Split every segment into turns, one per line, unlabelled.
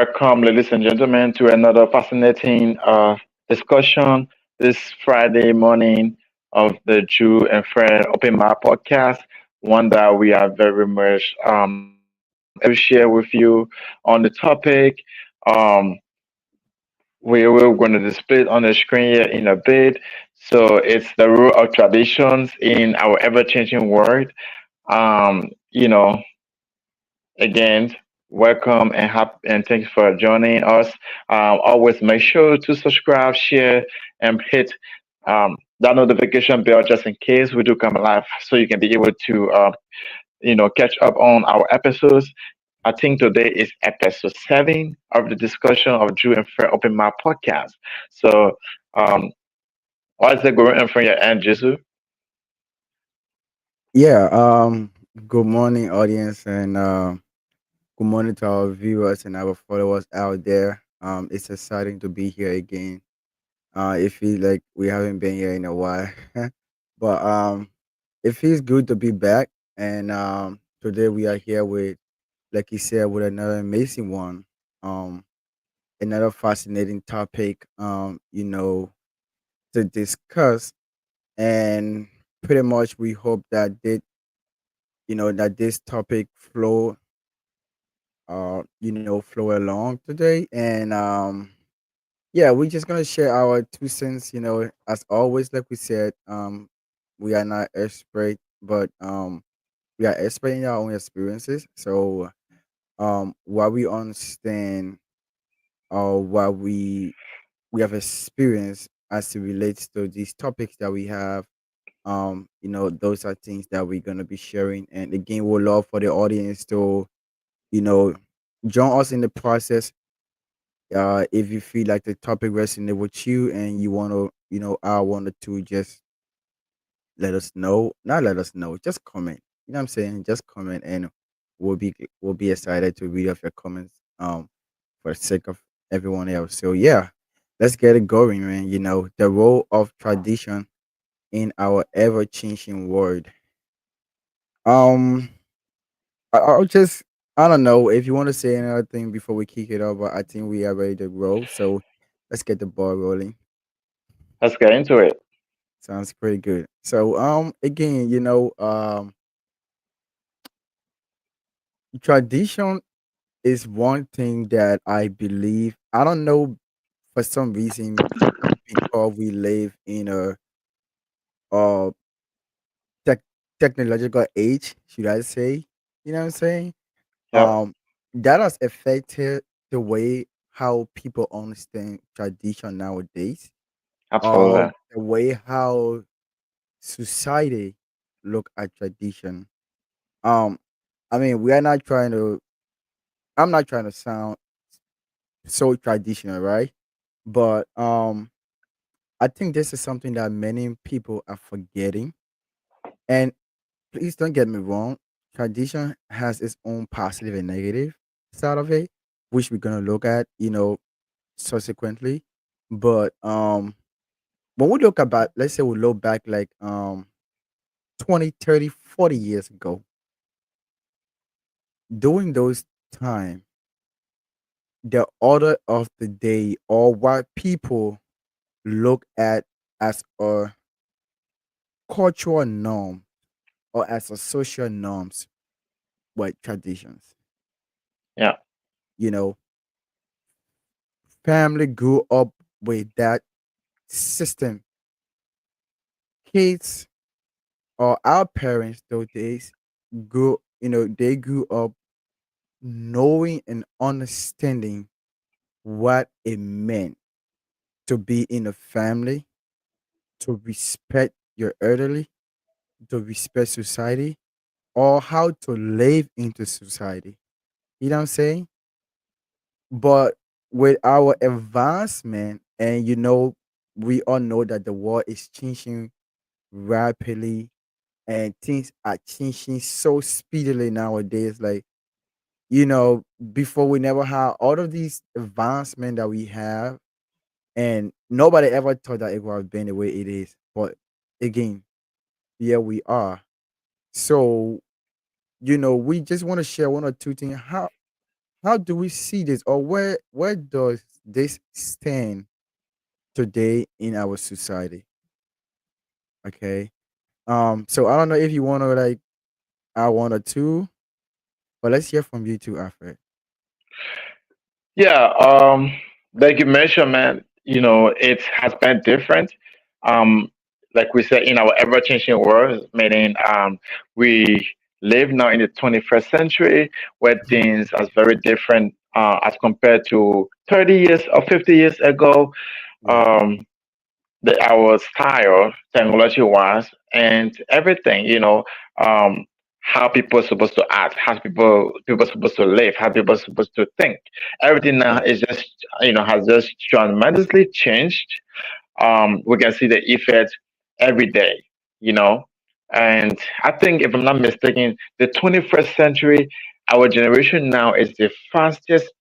welcome, ladies and gentlemen, to another fascinating discussion this Friday morning of the Jew and Friend Open My podcast. One that we are very much excited to share with you on the topic. Um, we're going to display it on the screen here in a bit. So it's the role of traditions in our ever-changing world. You know, again, welcome and thanks for joining us. Always make sure to subscribe, share, and hit that notification bell just in case we do come live, so you can be able to catch up on our episodes. I think today is episode 7 of the discussion of Drew and Fair Open My podcast. So, um, what's the going on from your end, Jesus?
Yeah, good morning, audience, and good morning to our viewers and our followers out there. It's exciting to be here again. It feels like we haven't been here in a while, but it feels good to be back. And today we are here with, like you said, with another amazing one. Um, Another fascinating topic. To discuss, and pretty much we hope that that this topic flow along today. And yeah, we're just gonna share our 2 cents. As always, like we said, we are not expert, but we are expert in our own experiences. So what we understand, or what we have experienced as it relates to these topics that we have, those are things that we're gonna be sharing. And again, we'd love for the audience to, you know join us in the process. If you feel like the topic resonates with you and you want to, I wanted to just let us know. Not let us know, just comment. You know what I'm saying? Just comment, and we'll be excited to read off your comments. For the sake of everyone else. So yeah, let's get it going, man. The role of tradition in our ever changing world. Um, I'll just, I don't know if you want to say another thing before we kick it off, but I think we are ready to roll. So let's get the ball rolling.
Let's get into it.
Sounds pretty good. So again, tradition is one thing that I believe. I don't know, for some reason, because we live in a uh tech technological age, should I say? You know what I'm saying?
Yep,
Um, that has affected the way how people understand tradition nowadays.
absolutely.
The way how society look at tradition. Um, I mean, we are not trying to. I'm not trying to sound so traditional, right? But I think this is something that many people are forgetting. And please don't get me wrong, tradition has its own positive and negative side of it, which we're gonna look at, subsequently. But when we look about, let's say we look back like 20, 30, 40 years ago, during those time, the order of the day, or what people look at as a cultural norm or as a social norms, were traditions.
Yeah,
You know, family grew up with that system. Kids, or our parents those days, they grew up knowing and understanding what it meant to be in a family, to respect your elderly, to respect society, or how to live into society. You know what I'm saying? But with our advancement, and we all know that the world is changing rapidly, and things are changing so speedily nowadays. Like, before, we never had all of these advancement that we have, and nobody ever thought that it would have been the way it is. But again, here we are. So, we just want to share one or two things. how do we see this, or where does this stand today in our society? Okay. So I don't know if you want to like add one or two, but let's hear from you too, Alfred.
Yeah, like you mentioned, man, it has been different. Um, like we said, in our ever-changing world, meaning we live now in the 21st century where things are very different as compared to 30 years or 50 years ago.
Yeah.
Um, our style, technology wise, and everything, how people are supposed to act, how people are supposed to live, how people are supposed to think. Everything now
Yeah.
is just, has just tremendously changed. We can see the effect every day, you know. And I think, if I'm not mistaken, the 21st century, our generation now is the fastest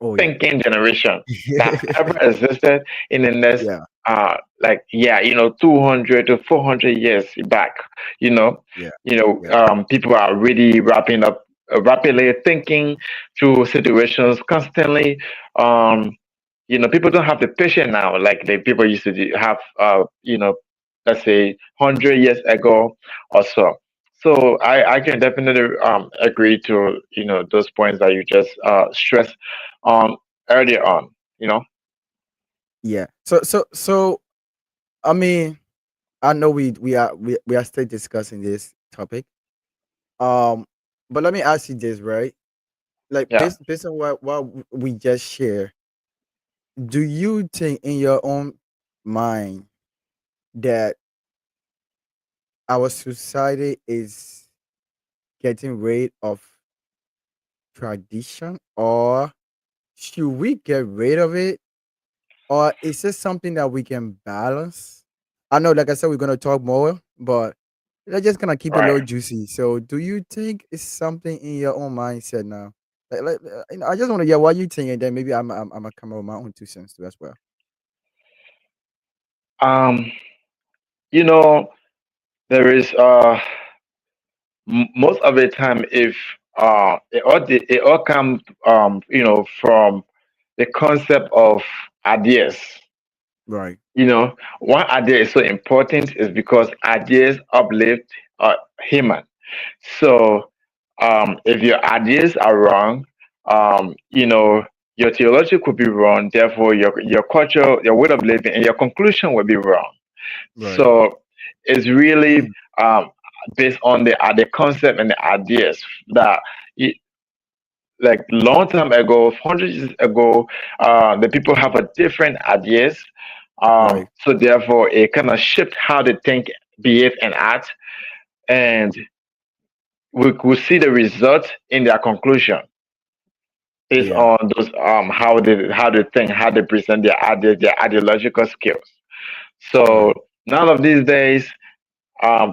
Oh yeah.
thinking generation that ever existed in the next
Yeah.
like, yeah, 200 to 400 years back. you know
Yeah. Yeah.
People are really wrapping up rapidly thinking through situations constantly. People don't have the patience now like the people used to have, let's say 100 years ago or so. So I can definitely agree to those points that you just stressed um earlier on.
Yeah. So I mean, I know we are still discussing this topic. Um, but let me ask you this, right? Like
Yeah.
based on what we just share, do you think in your own mind that our society is getting rid of tradition, or should we get rid of it, or is it something that we can balance? I know, like I said, we're gonna talk more, but let's just gonna keep it a
Right.
little juicy. So, do you think it's something in your own mindset now? I just want to hear what you think, and then maybe I'm gonna come up with my own 2 cents too as well.
um you know there is most of the time, if it all comes from the concept of ideas.
Right,
Why idea is so important is because ideas uplift human. So, if your ideas are wrong, your theology could be wrong. Therefore, your culture, your way of living, and your conclusion will be wrong.
right.
So, it's really
Mm,
um, based on the concept and the ideas that, y- like, long time ago, hundreds years ago, the people have a different ideas.
right.
So therefore, it kind of shift how they think, behave, and act, and we could see the result in their conclusion based
Yeah,
on those how they think, how they present their ideas, their ideological skills. So
right.
none of these days,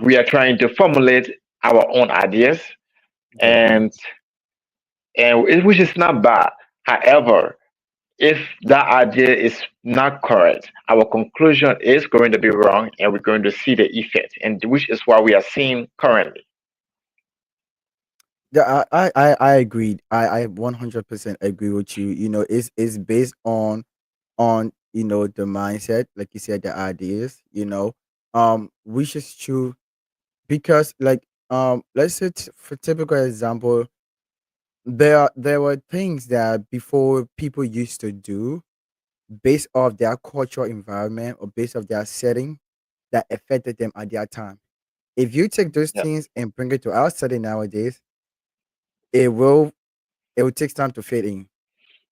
we are trying to formulate our own ideas, and
Definitely.
which is not bad. However, if that idea is not correct, our conclusion is going to be wrong, and we're going to see the effect, and which is what we are seeing currently.
Yeah, I agreed. I 100% agree with you. It's based on the mindset, like you said, the ideas. Which is true because, like, let's say for typical example, there were things that before people used to do based off their cultural environment or based off their setting that affected them at their time. If you take those
Yeah.
things and bring it to our setting nowadays, it will it will take time to fit in.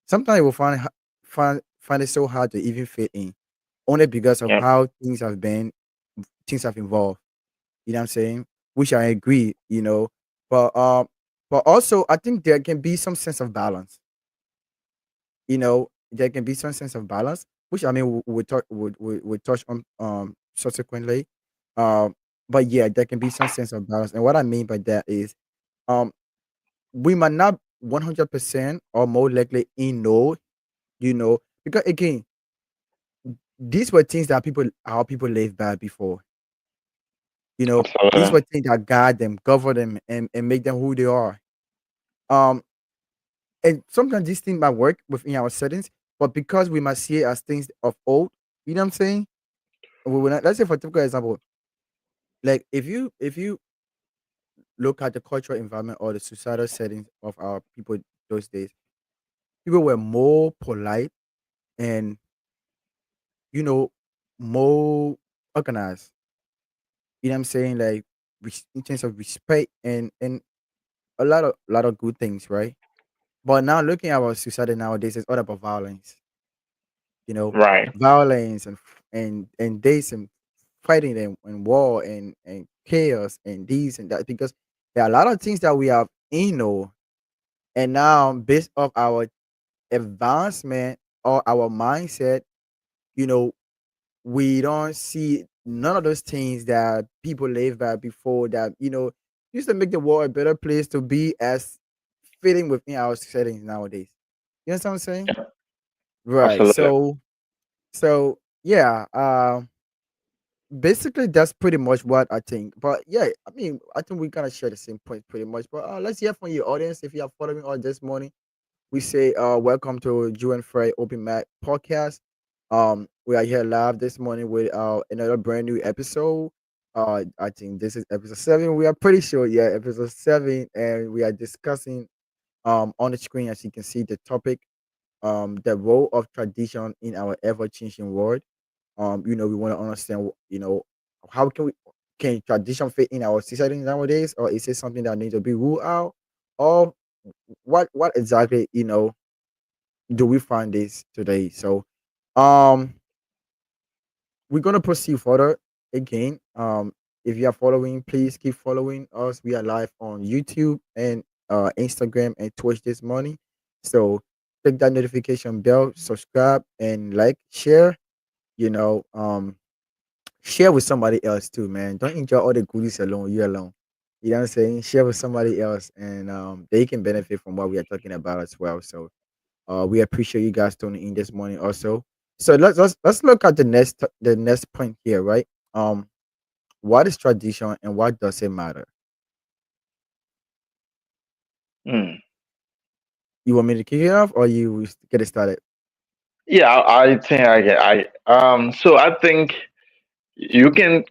Sometimes you will find it so hard to even fit in, only because of
Yeah.
how things have evolved. You know what I'm saying? Which I agree. But but also I think there can be some sense of balance. There can be some sense of balance, which I mean we touch on subsequently. Um, but yeah, there can be some sense of balance, and what I mean by that is um we might not 100% or more likely in know, because again, these were things that our people lived by before. These
Absolutely.
were things that guide them, govern them, and make them who they are. Um, And sometimes these things might work within our settings, but because we might see it as things of old, you know what I'm saying? We will not, let's say for typical example, like if you look at the cultural environment or the societal settings of our people those days, people were more polite and you know more organized. You know what I'm saying? Like in terms of respect and a lot of good things, right? But now looking at our society nowadays, it's all about violence. You know,
Right.
violence and this and fighting and war and chaos and this and that because there are a lot of things that we have and now based off our advancement or our mindset, you know, we don't see none of those things that people live by before that, used to make the world a better place to be as fitting within our settings nowadays. You know what I'm saying?
Yeah,
Right.
absolutely.
So yeah, basically that's pretty much what I think. But yeah, I mean, I think we kind of share the same point pretty much. But let's hear from your audience if you are following us this morning. We say welcome to Jew and Frey Open Mic podcast. We are here live this morning with another brand new episode. I think this is episode 7. We are pretty sure, yeah, episode 7, and we are discussing on the screen as you can see the topic, the role of tradition in our ever changing world. We want to understand, how can tradition fit in our society nowadays, or is it something that needs to be ruled out, or what exactly, do we find this today? So, um, we're gonna proceed further again. If you are following, please keep following us. We are live on YouTube and Instagram and Twitch this morning. So click that notification bell, subscribe, and like, share. You know, share with somebody else too, man. Don't enjoy all the goodies alone. You alone. You know what I'm saying? Share with somebody else, and they can benefit from what we are talking about as well. So we appreciate you guys tuning in this morning also. So let's look at the next point here, right? What is tradition and what does it matter?
Hmm.
You want me to kick it off or you get it started?
Yeah, I think I get. So I think you can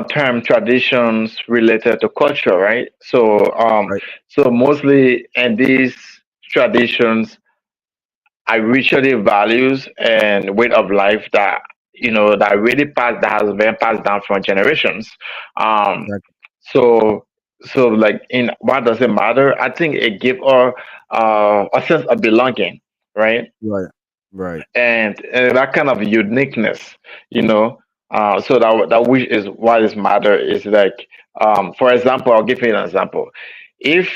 term traditions related to culture, right?
Right.
So mostly in these traditions I usually values and way of life that that really that has been passed down from generations. Um,
Exactly.
so like in what does it matter? I think it gives us a sense of belonging, right?
Right. Right.
And that kind of uniqueness, you know. So that which is what is matter is like, for example, I'll give you an example. If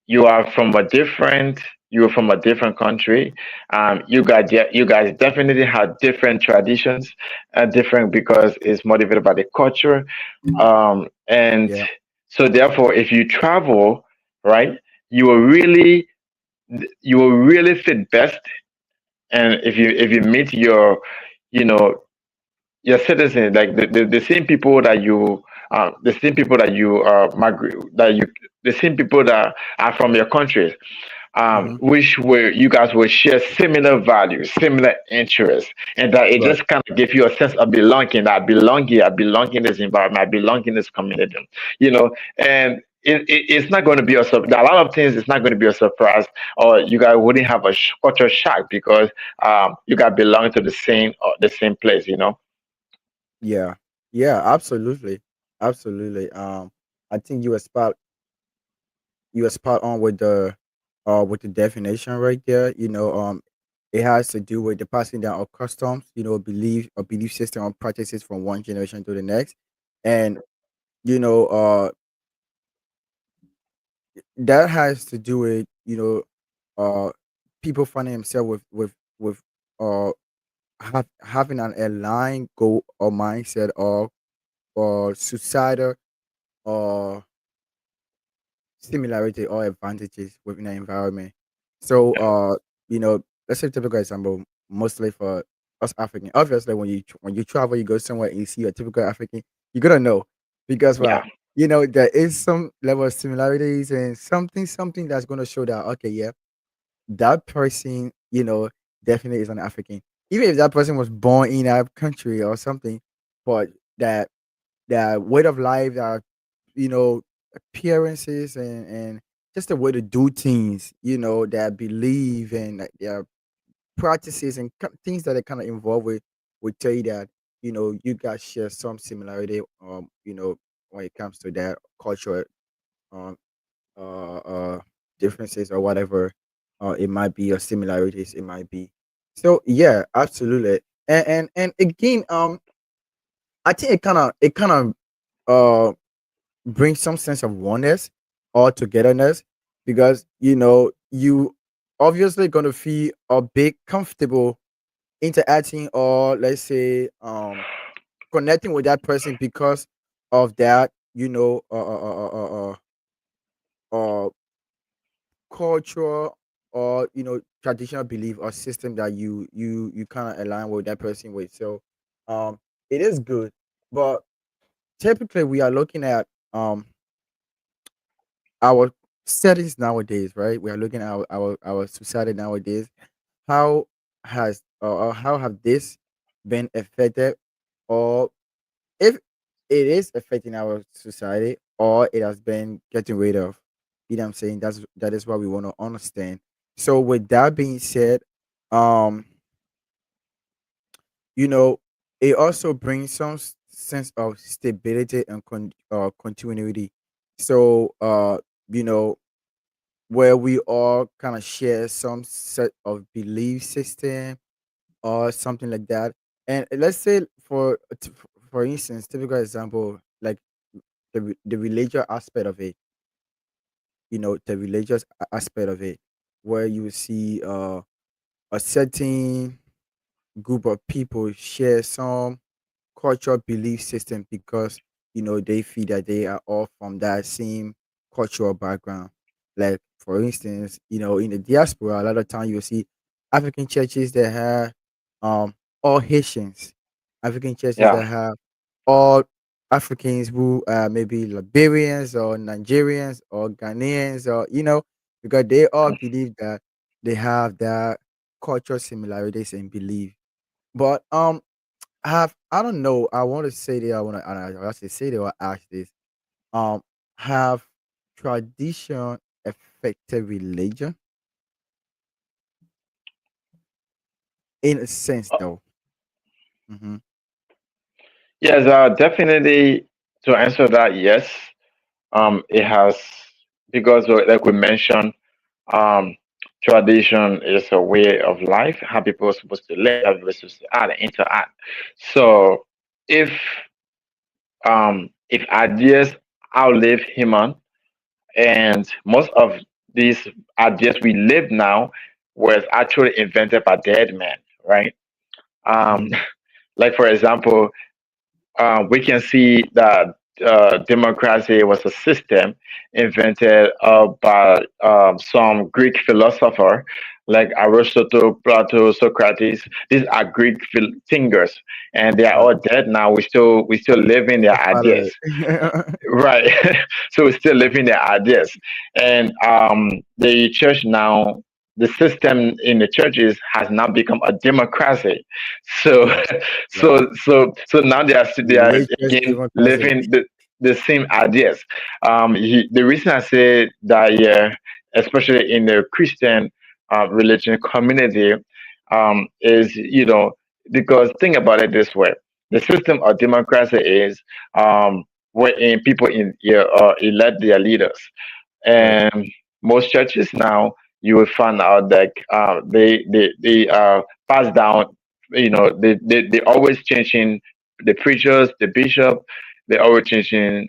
you are from a different you're from a different country, you guys definitely have different traditions, different because it's motivated by the culture, and
Yeah.
so therefore if you travel, right, you will really you will really fit best. And if you meet your you know your citizens, like the same people that you migrate, that you the same people that are from your country,
Hmm.
which where you guys will share similar values, similar interests, and that it
Right.
just kind of give you a sense of belonging. I belong in this environment, I belong in this community, and it's not going to be a lot of things. It's not going to be a surprise, or you guys wouldn't have a culture shock because you guys belong to the same place.
Yeah. Yeah. Absolutely. Absolutely. I think you were spot on with the definition right there. It has to do with the passing down of customs, belief system or practices from one generation to the next. And you know, that has to do with, people finding themselves with uh having an aligned goal or mindset or societal or similarity or advantages within the environment. So, let's say typical example, mostly for us African. Obviously, when you travel, you go somewhere and you see a typical African, you're gonna know because
Yeah.
there is some level of similarities and something that's gonna show that okay, yeah, that person, definitely is an African. Even if that person was born in that country or something, but that that way of life, that you know, appearances and just the way to do things, that believe and like, their practices and things that are kind of involved with would tell you that you guys share some similarity, when it comes to that culture, um differences or whatever, it might be, or similarities it might be. So yeah, absolutely. And again, I think it kind of uh brings some sense of oneness or togetherness, because you obviously gonna feel a bit comfortable interacting, or let's say connecting with that person because of that, uh culture, or traditional belief or system that you kind of align with that person with. So it is good, but typically we are looking at our settings nowadays, right? We are looking at our society nowadays. How has, or how have this been affected, or if it is affecting our society, or it has been getting rid of? You know what I'm saying? That is what we want to understand. So with that being said, um you know it also brings some sense of stability and continuity. So you know where we all kind of share some set of belief system or something like that. And let's say, for instance, typical example, like the religious aspect of it, the religious aspect of it, where you see a certain group of people share some cultural belief system, because they feel that they are all from that same cultural background. Like for instance, in the diaspora, a lot of time you'll see African churches that have all Haitians, African churches
Yeah.
that have all Africans who maybe Liberians or Nigerians or Ghanaians, or because they all believe that they have that cultural similarities and belief. But I don't know. I want to say that, I actually say that, or ask this. Um, have tradition affected religion in a sense, though? Mm-hmm.
Yes, definitely. To answer that, yes, it has, because like we mentioned, um, tradition is a way of life, how people are supposed to live, how people are supposed to act and interact. So if if ideas outlive human, and most of these ideas we live now was actually invented by dead men, right? Um,
Mm-hmm.
like for example, we can see that democracy was a system invented by some Greek philosopher like Aristotle, Plato, Socrates. These are Greek thinkers, and they are
Right.
all dead now. We still live in their
That's part of
ideas,
it.
right? So we're still living their ideas, and the church now. The system in the churches has now become a democracy. So
Yes. Yes.
so now they are
Religious
again
democracy.
living the same ideas. The reason I say that, yeah, especially in the Christian religion community, is because think about it this way: the system of democracy is wherein people elect their leaders,
Right.
and most churches now you will find out that they pass down, they always changing the preachers, the bishop, they always changing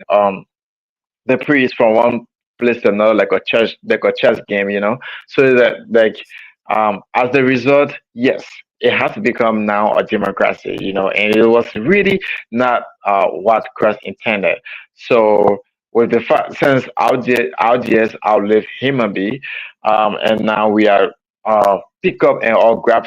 the priest from one place to another, like a chess game, so that, like, as the result, yes, it has become now a democracy, and it was really not what Christ intended. So with the fact, since our ideas outlive human being, and now we are pick up and all grab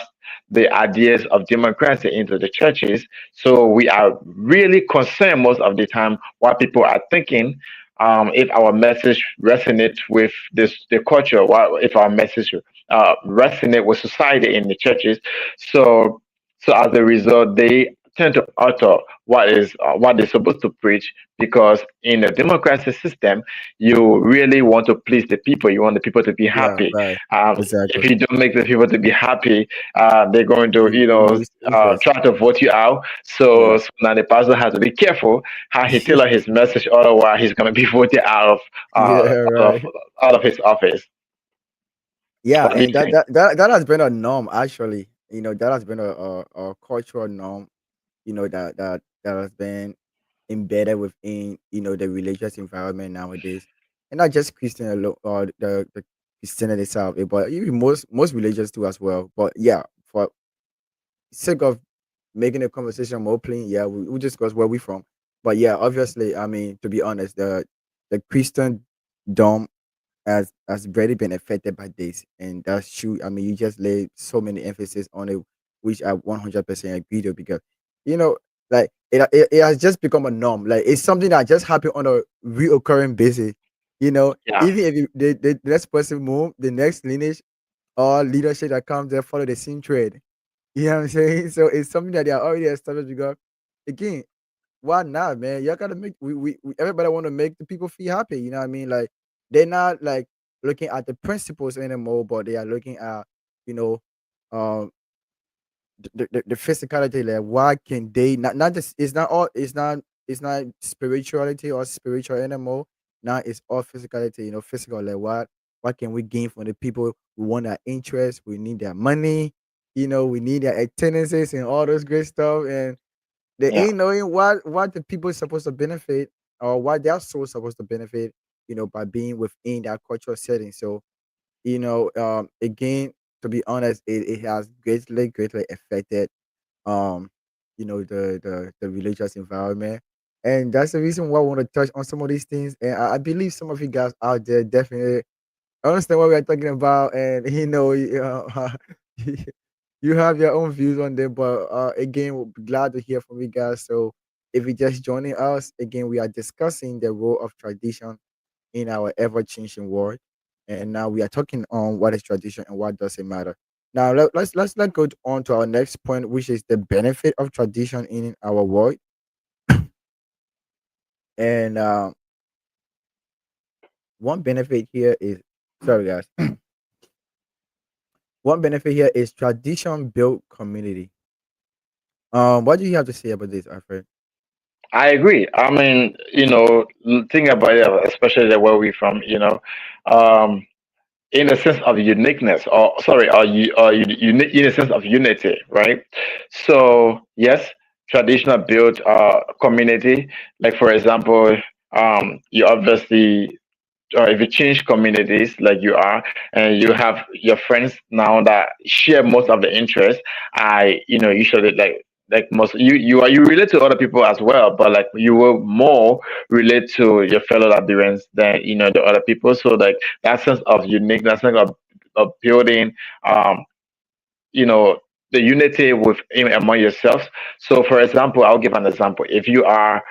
the ideas of democracy into the churches. So we are really concerned most of the time what people are thinking, if our message resonates with the culture, what if our message resonate with society in the churches. So so as a result, they tend to alter what they're supposed to preach, because in the democracy system, you really want to please the people. You want the people to be
Yeah,
happy.
right.
If
Exactly.
you don't make the people to be happy, they're going to,
You lose interest.
try to vote you out.
Yeah.
So now the pastor has to be careful how he tailor his message. Otherwise, he's going to be voted
Yeah,
out of
right.
out of his office.
Yeah,
What do you
and that
think?
that that that has been a norm actually. That has been a cultural norm, that has been embedded within, the religious environment nowadays. And not just Christian alone, or the Christianity itself, but even most religions too as well. But yeah, for sake of making the conversation more plain, yeah, we discuss where we from. But yeah, obviously, I mean, to be honest, the Christian dom has already been affected by this, and that's true. I mean, you just laid so many emphasis on it, which I 100% agree to, because you know, like it has just become a norm. Like it's something that just happened on a reoccurring basis.
Yeah,
Even if the next person move, the next lineage or leadership that comes there follow the same trade. You know what I'm saying? So it's something that they are already established, because again, why not, man? Y'all gotta make we everybody want to make the people feel happy. You know what I mean? Like they're not like looking at the principles anymore, but they are looking at, you know, um the physicality. Like why can they not just it's not spirituality or spiritual anymore. Now it's all physicality, physical. Like what can we gain from the people? We want their interest, we need their money, we need their attendances and all those great stuff. And they
yeah,
ain't knowing what the people is supposed to benefit, or what their soul supposed to benefit, by being within that cultural setting. So, again, to be honest, it has greatly affected, um, the religious environment. And that's the reason why I want to touch on some of these things. And I believe some of you guys out there definitely understand what we are talking about, and you have your own views on them. But again, we'll be glad to hear from you guys. So if you're just joining us, again, we are discussing the role of tradition in our ever-changing world, and now we are talking on what is tradition and what does it matter. Now let's go on to our next point, which is the benefit of tradition in our world. And one benefit here is, sorry guys, one benefit here is tradition built community. What do you have to say about this, Alfred?
I agree. I mean, think about it, especially where we from. In a sense of uniqueness, or sorry, in a sense of unity, right? So yes, traditional built community. Like for example, you obviously, if you change communities like you are, and you have your friends now that share most of the interest, usually like most you relate to other people as well, but like you will more relate to your fellow Liberians than the other people. So like that sense of unique, that sense of building, um, you know the unity among yourselves. So for example, I'll give an example. If you are,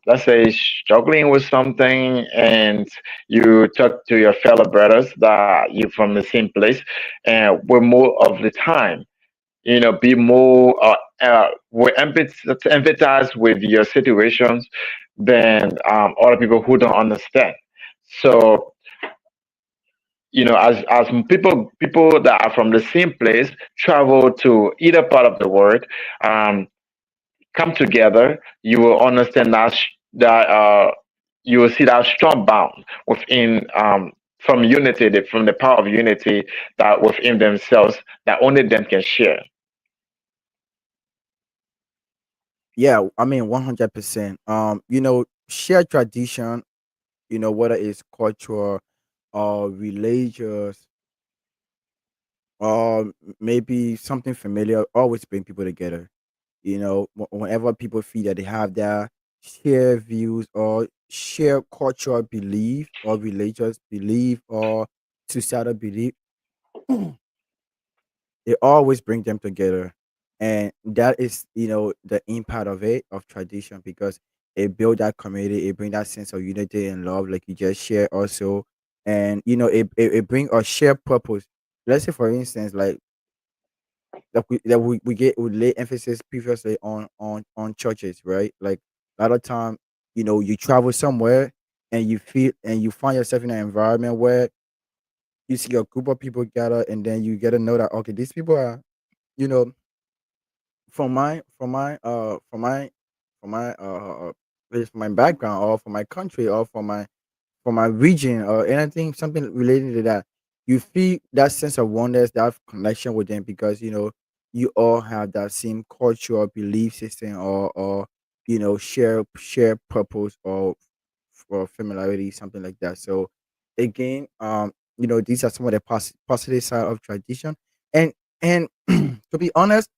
let's say, struggling with something, and you talk to your fellow brothers that you from the same place, and we're more of the time, be more we empathize with your situations than other people who don't understand. So as people that are from the same place travel to either part of the world, um, come together, you will understand that you will see that strong bond within, from unity, from the power of unity that within themselves, that only them can share.
Yeah, I mean 100%. Shared tradition, whether it's cultural or religious, or maybe something familiar, always bring people together. Whenever people feel that they have their shared views or share cultural belief or religious belief or societal belief, it always bring them together. And that is, the impact of it, of tradition, because it build that community, it bring that sense of unity and love, like you just share also. And it bring a shared purpose. let's say for instance, we lay emphasis previously on churches, right? Like a lot of time, you travel somewhere and you find yourself in an environment where you see a group of people gather, and then you get to know that, okay, these people are, you know from my from my background, or from my country, or from my region, or anything, something related to that. You feel that sense of wonders, that connection with them, because you all have that same cultural belief system, or share purpose, or familiarity, something like that. So again, these are some of the positive side of tradition. And and to be honest,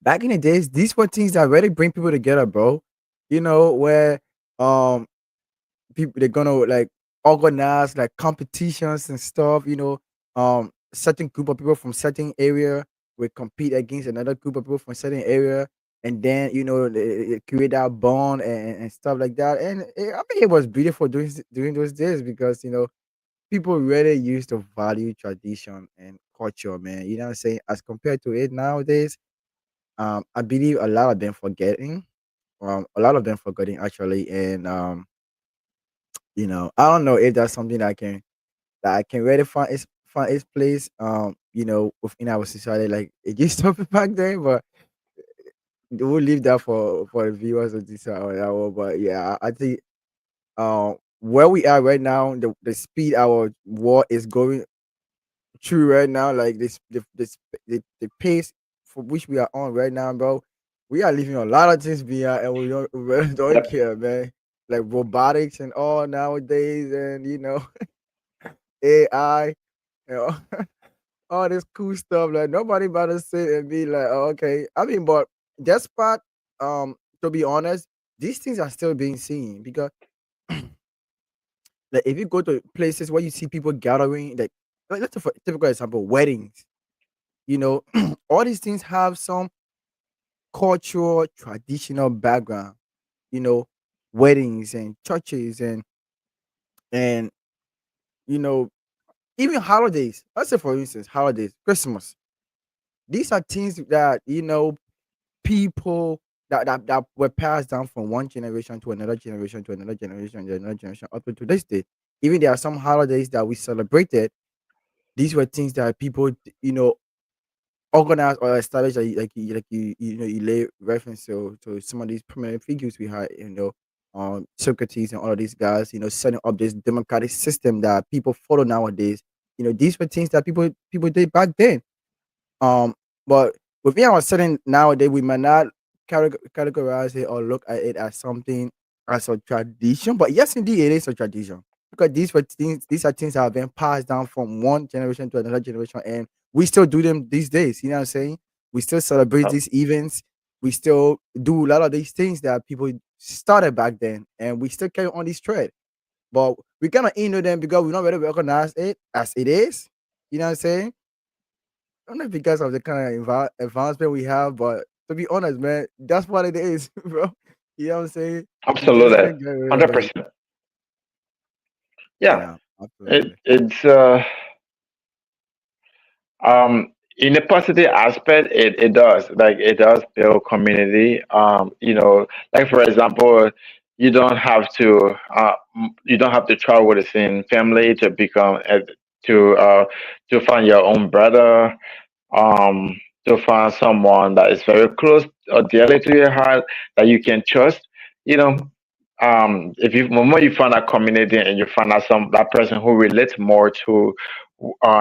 back in the days, these were things that really bring people together, bro. Where um people, they're gonna like organize like competitions and stuff. Certain group of people from certain area will compete against another group of people from certain area, and then they create that bond, and stuff like that. And I mean, it was beautiful during those days, because people really used to value tradition and culture, man. You know what I'm saying? As compared to it nowadays, I believe a lot of them forgetting actually. And I don't know if that's something that I can really find its place, within our society, like it used to be back then. But we'll leave that for the viewers of this hour. But yeah, I think where we are right now, the speed our war is going through right now, like the pace for which we are on right now, bro. We are leaving a lot of things behind, and we really don't
Yep.
care, man. Like robotics and all nowadays, and AI, you know, all this cool stuff. Like nobody about to sit and be like, oh, okay. I mean, but that spot, to be honest, these things are still being seen, because like if you go to places where you see people gathering, like let's take for typical example, weddings. All these things have some cultural traditional background. You know, weddings and churches, and you know even holidays. Let's say for instance, holidays, Christmas. These are things that people that were passed down from one generation to another generation to another generation to another generation up to this day. Even there are some holidays that we celebrated. These were things that people, organize or establish, you lay reference to some of these prominent figures we had, Socrates and all of these guys, setting up this democratic system that people follow nowadays. These were things that people did back then. But within our setting nowadays, we might not categorize it or look at it as something, as a tradition. But yes, indeed, it is a tradition, because these are things that have been passed down from one generation to another generation, and we still do them these days. You know what I'm saying? We still celebrate these events. We still do a lot of these things that people started back then, and we still carry on this thread. But we kind of ignore them because we don't really recognize it as it is. You know what I'm saying? I don't know, because of the kind of advancement we have, but to be honest, man, that's what it is, bro. You know what I'm saying? You just
Absolutely.
can't get rid of it.
100%. Yeah.
Yeah,
It
absolutely.
it's in a positive aspect, it does, like it does build community. Like for example, you don't have to travel with the same family to become to uh to find your own brother, um to find someone that is very close or dearly to your heart, that you can trust. you know if you the more you find that community, and you find out some that person who relates more to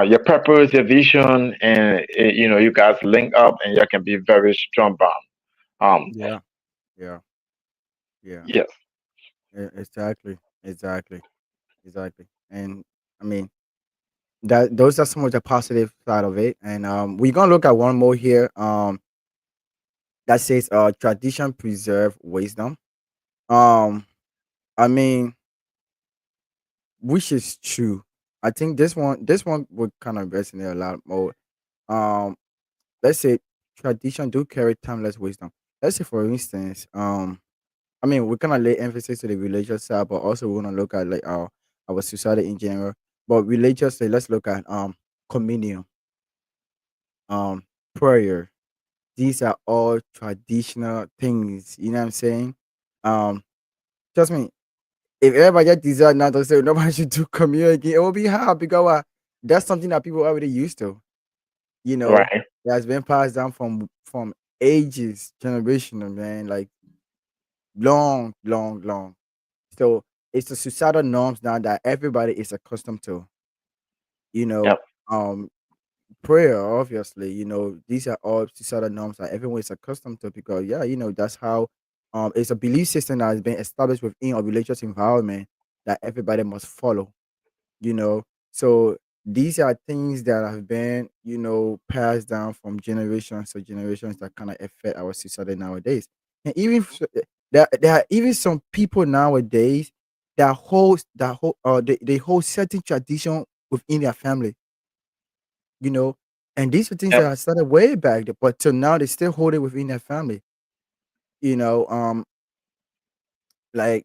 your purpose, your vision, and you guys link up, and you can be very strong bond.
Yeah, yeah, yeah.
Yes.
Exactly, exactly, exactly. And I mean, that those are some of the positive side of it. And we're gonna look at one more here. That says tradition preserve wisdom. Um, I mean, which is true. I think this one would kind of resonate a lot more. Um, let's say tradition do carry timeless wisdom. Let's say for instance, I mean, we kind of lay emphasis to the religious side, but also we want to look at like our society in general. But religiously, let's look at communion, um, prayer. These are all traditional things. You know what I'm saying? Um, trust me, if everybody just decide not to say nobody should do communion again, it will be hard because that's something that people already used to. You know,
Right.
that has been passed down from ages, generational, man, like long, long, long. So it's the societal norms now that everybody is accustomed to. You know,
Yep.
um, prayer, obviously, these are all societal norms that everyone is accustomed to because yeah, that's how it's a belief system that has been established within a religious environment that everybody must follow. you know. So these are things that have been, passed down from generations to generations that kind of affect our society nowadays. And there are even some people nowadays they hold certain tradition within their family, you know. And these are things that
Yep.
are started way back, but till now they still hold it within their family. You know, like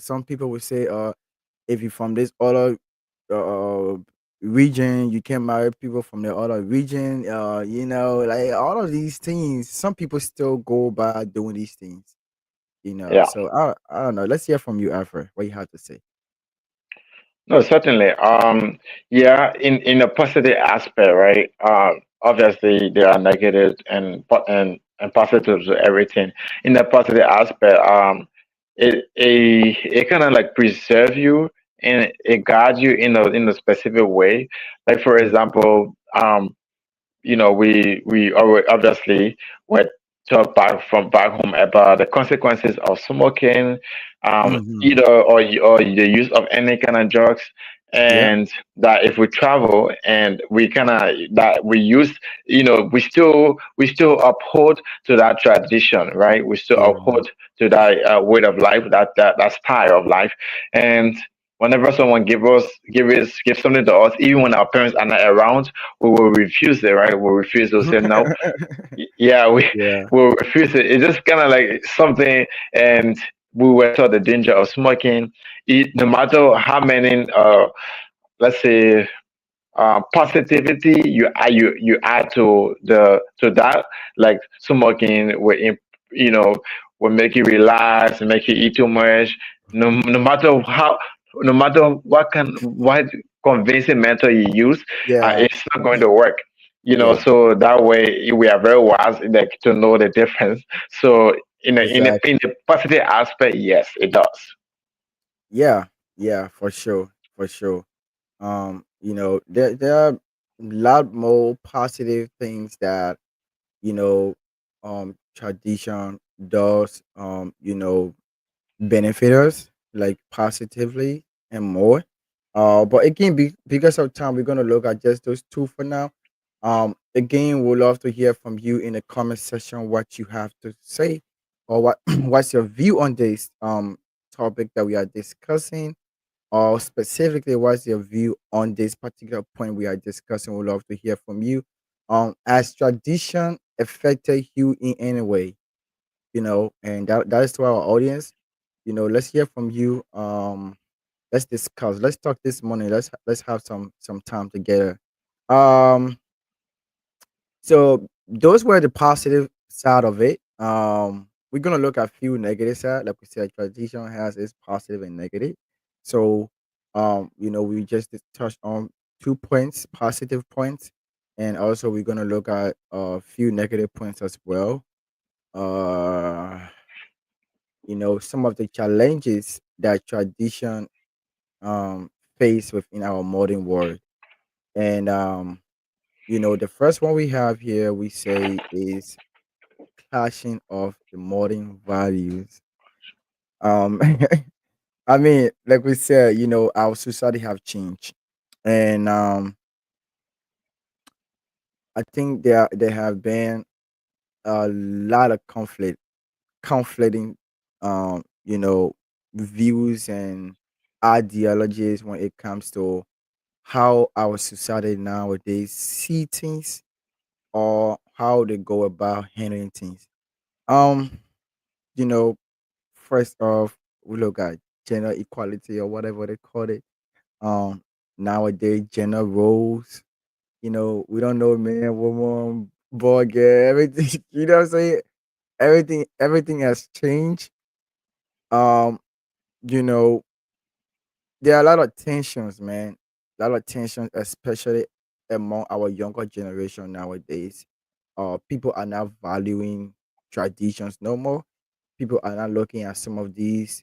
some people would say, if you're from this other uh region, you can marry people from the other region. Like all of these things, some people still go by doing these things.
Yeah.
So I don't know. Let's hear from you, Alfred. What you have to say?
No, certainly. Yeah, in a positive aspect, right? Obviously there are negatives and positives to everything. In the positive aspect, it kind of like preserve you and it guides you in a specific way. Like for example, obviously were talk back from back home about the consequences of smoking,
Mm-hmm.
either or the use of any kind of drugs,
Yeah.
and that if we travel and we kind of that we use, we still uphold to that tradition, right? We still
Yeah.
uphold to that way of life, that style of life, and whenever someone give something to us, even when our parents are not around, we will refuse it, right? We'll refuse to say no. Yeah, we
Yeah.
will refuse it. It's just kind of like something, and we were taught the danger of smoking. No matter how many, let's say, positivity you add to that, like smoking you know will make you relax, make you eat too much. No matter how, no matter what convincing method you use,
Yeah.
it's not going to work.
Yeah.
So that way we are very wise, like, to know the difference. So in
Exactly.
the positive aspect, yes, it does.
Yeah. Yeah. For sure. For sure. There are a lot more positive things that you know tradition does benefit us like positively and more. But again, because of time, we're gonna look at just those two for now. Again, we'd love to hear from you in the comment section what you have to say, or what what's your view on this topic that we are discussing, or specifically what's your view on this particular point we are discussing. We'd love to hear from you. Has tradition affected you in any way? And that is to our audience. Let's hear from you. Let's discuss. Let's talk this morning. Let's have some time together. Um, so those were the positive side of it. We're gonna look at a few negative side. Like we said, tradition has its positive and negative. So, we just touched on 2 points, positive points, and also we're gonna look at a few negative points as well. Uh, some of the challenges that tradition face within our modern world. And the first one we have here we say is clashing of the modern values. Um I mean, like we said, our society have changed. And I think there have been a lot of conflicting views and ideologies when it comes to how our society nowadays see things or how they go about handling things. Um, you know, First off, we look at gender equality or whatever they call it. Um, nowadays gender roles. We don't know man, woman, boy, girl, everything. You know what I'm saying? Everything has changed. Um, you know, there are a lot of tensions, man. A lot of tensions, especially among our younger generation nowadays. People are not valuing traditions no more. People are not looking at some of these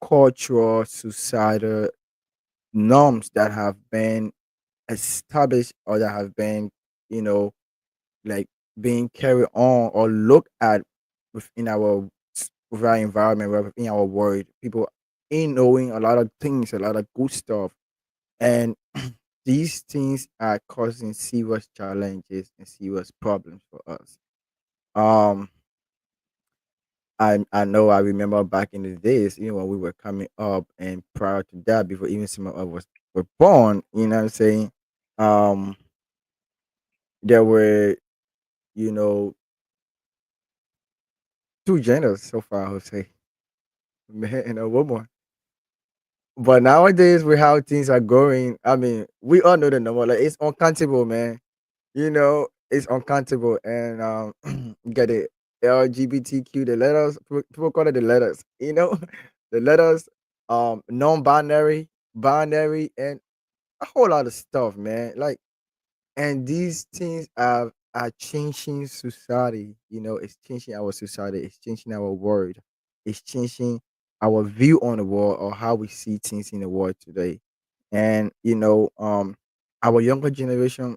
cultural, societal norms that have been established or that have been, you know, like being carried on or looked at within with our environment, within our world. People ain't knowing a lot of things, a lot of good stuff, and these things are causing serious challenges and serious problems for us. Um, I know I remember back in the days, when we were coming up, and prior to that, before even some of us were born, you know what I'm saying? Um, there were, you know, two genders so far, I would say, man and a woman. But nowadays, with how things are going, I mean, we all know the number. Like it's uncountable, man. It's uncountable, and you get the LGBTQ, the letters. People call it the letters. The letters, non-binary, binary, and a whole lot of stuff, man. Like, and these things are changing society. It's changing our society. It's changing our world. It's changing our view on the world or how we see things in the world today. And our younger generation,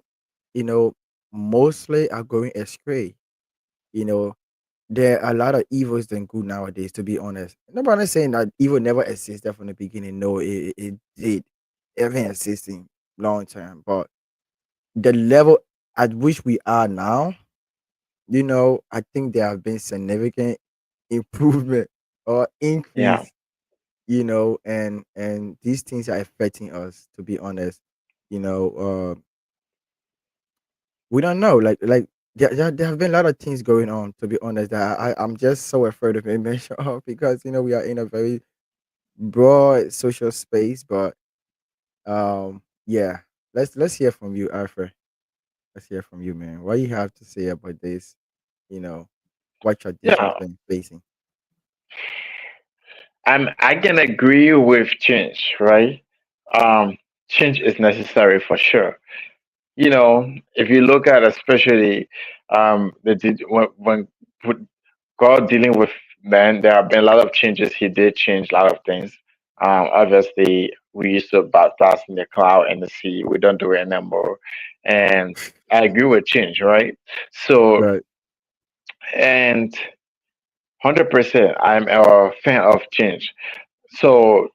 you know, mostly are going astray. You know, there are a lot of evils than good nowadays. To be honest, nobody's saying that evil never existed from the beginning. No, it did. It been existing long term, but the level at which we are now, I think there have been significant improvement or
Yeah.
increase, and these things are affecting us, to be honest. You know, we don't know. Like there have been a lot of things going on, to be honest, that I'm just so afraid of being mentioned of because we are in a very broad social space. But yeah, let's hear from you, Arthur. Let's hear from you, man. What you have to say about this? You know, what traditions
Yeah.
been facing?
I can agree with change, right? Change is necessary for sure. If you look at especially when with God dealing with man, there have been a lot of changes. He did change a lot of things. Obviously, we used to baptize in the cloud and the sea. We don't do it anymore, and I agree with change, right? So,
Right.
and 100%, I'm a fan of change. So,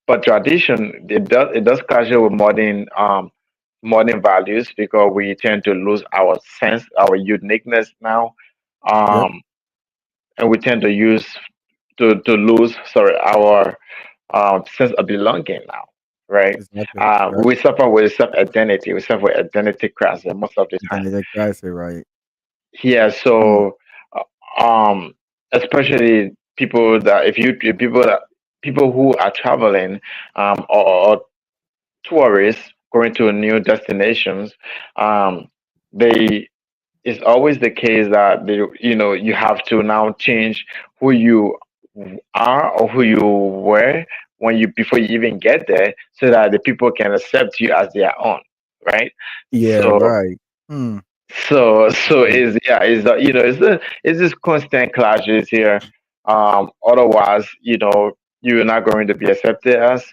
but tradition, it does clash with modern values because we tend to lose our sense, our uniqueness now,
Yep.
um, and we tend to lose, sorry, our sense of belonging now, right?
Exactly. Right.
We suffer with self identity. We suffer with identity crisis most of the
Then
time.
the guys are right.
Yeah,
Mm.
so um, especially people that if people who are traveling or tourists going to new destinations, um, they it's always the case that you have to now change who you are or who you were when you before you even get there, so that the people can accept you as their own, right?
Yeah.
So
Right. Mm.
so
Mm.
is yeah is the it's this constant clashes here. Otherwise, you're not going to be accepted as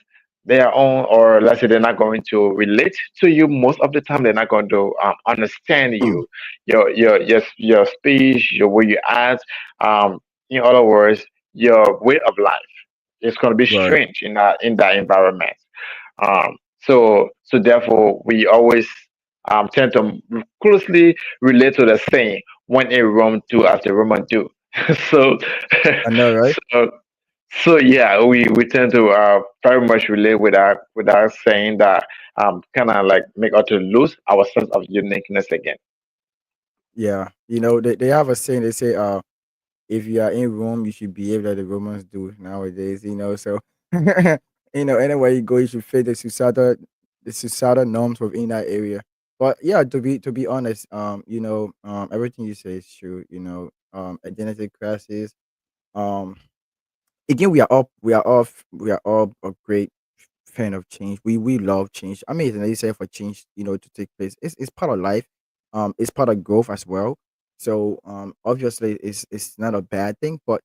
their own, or let's say they're not going to relate to you. Most of the time, they're not going to understand you, your speech, your way you act. Um, in other words, your way of life. It's going to be
Right.
strange in that environment. So therefore, we always tend to closely relate to the saying, "When in Rome, do as the Roman do." so,
I know, right?
so, so yeah, we tend to very much relate with our saying that kind of like make us to lose our sense of uniqueness again.
Yeah. They have a saying. They say, if you are in Rome, you should behave like the Romans do nowadays. So anywhere you go, you should fit the societal norms within that area. But yeah, to be honest, everything you say is true. Identity crisis. Um, Again, we are all a great fan of change. We love change. I mean, it's necessary for change, to take place. It's part of life. It's part of growth as well. So obviously it's not a bad thing, but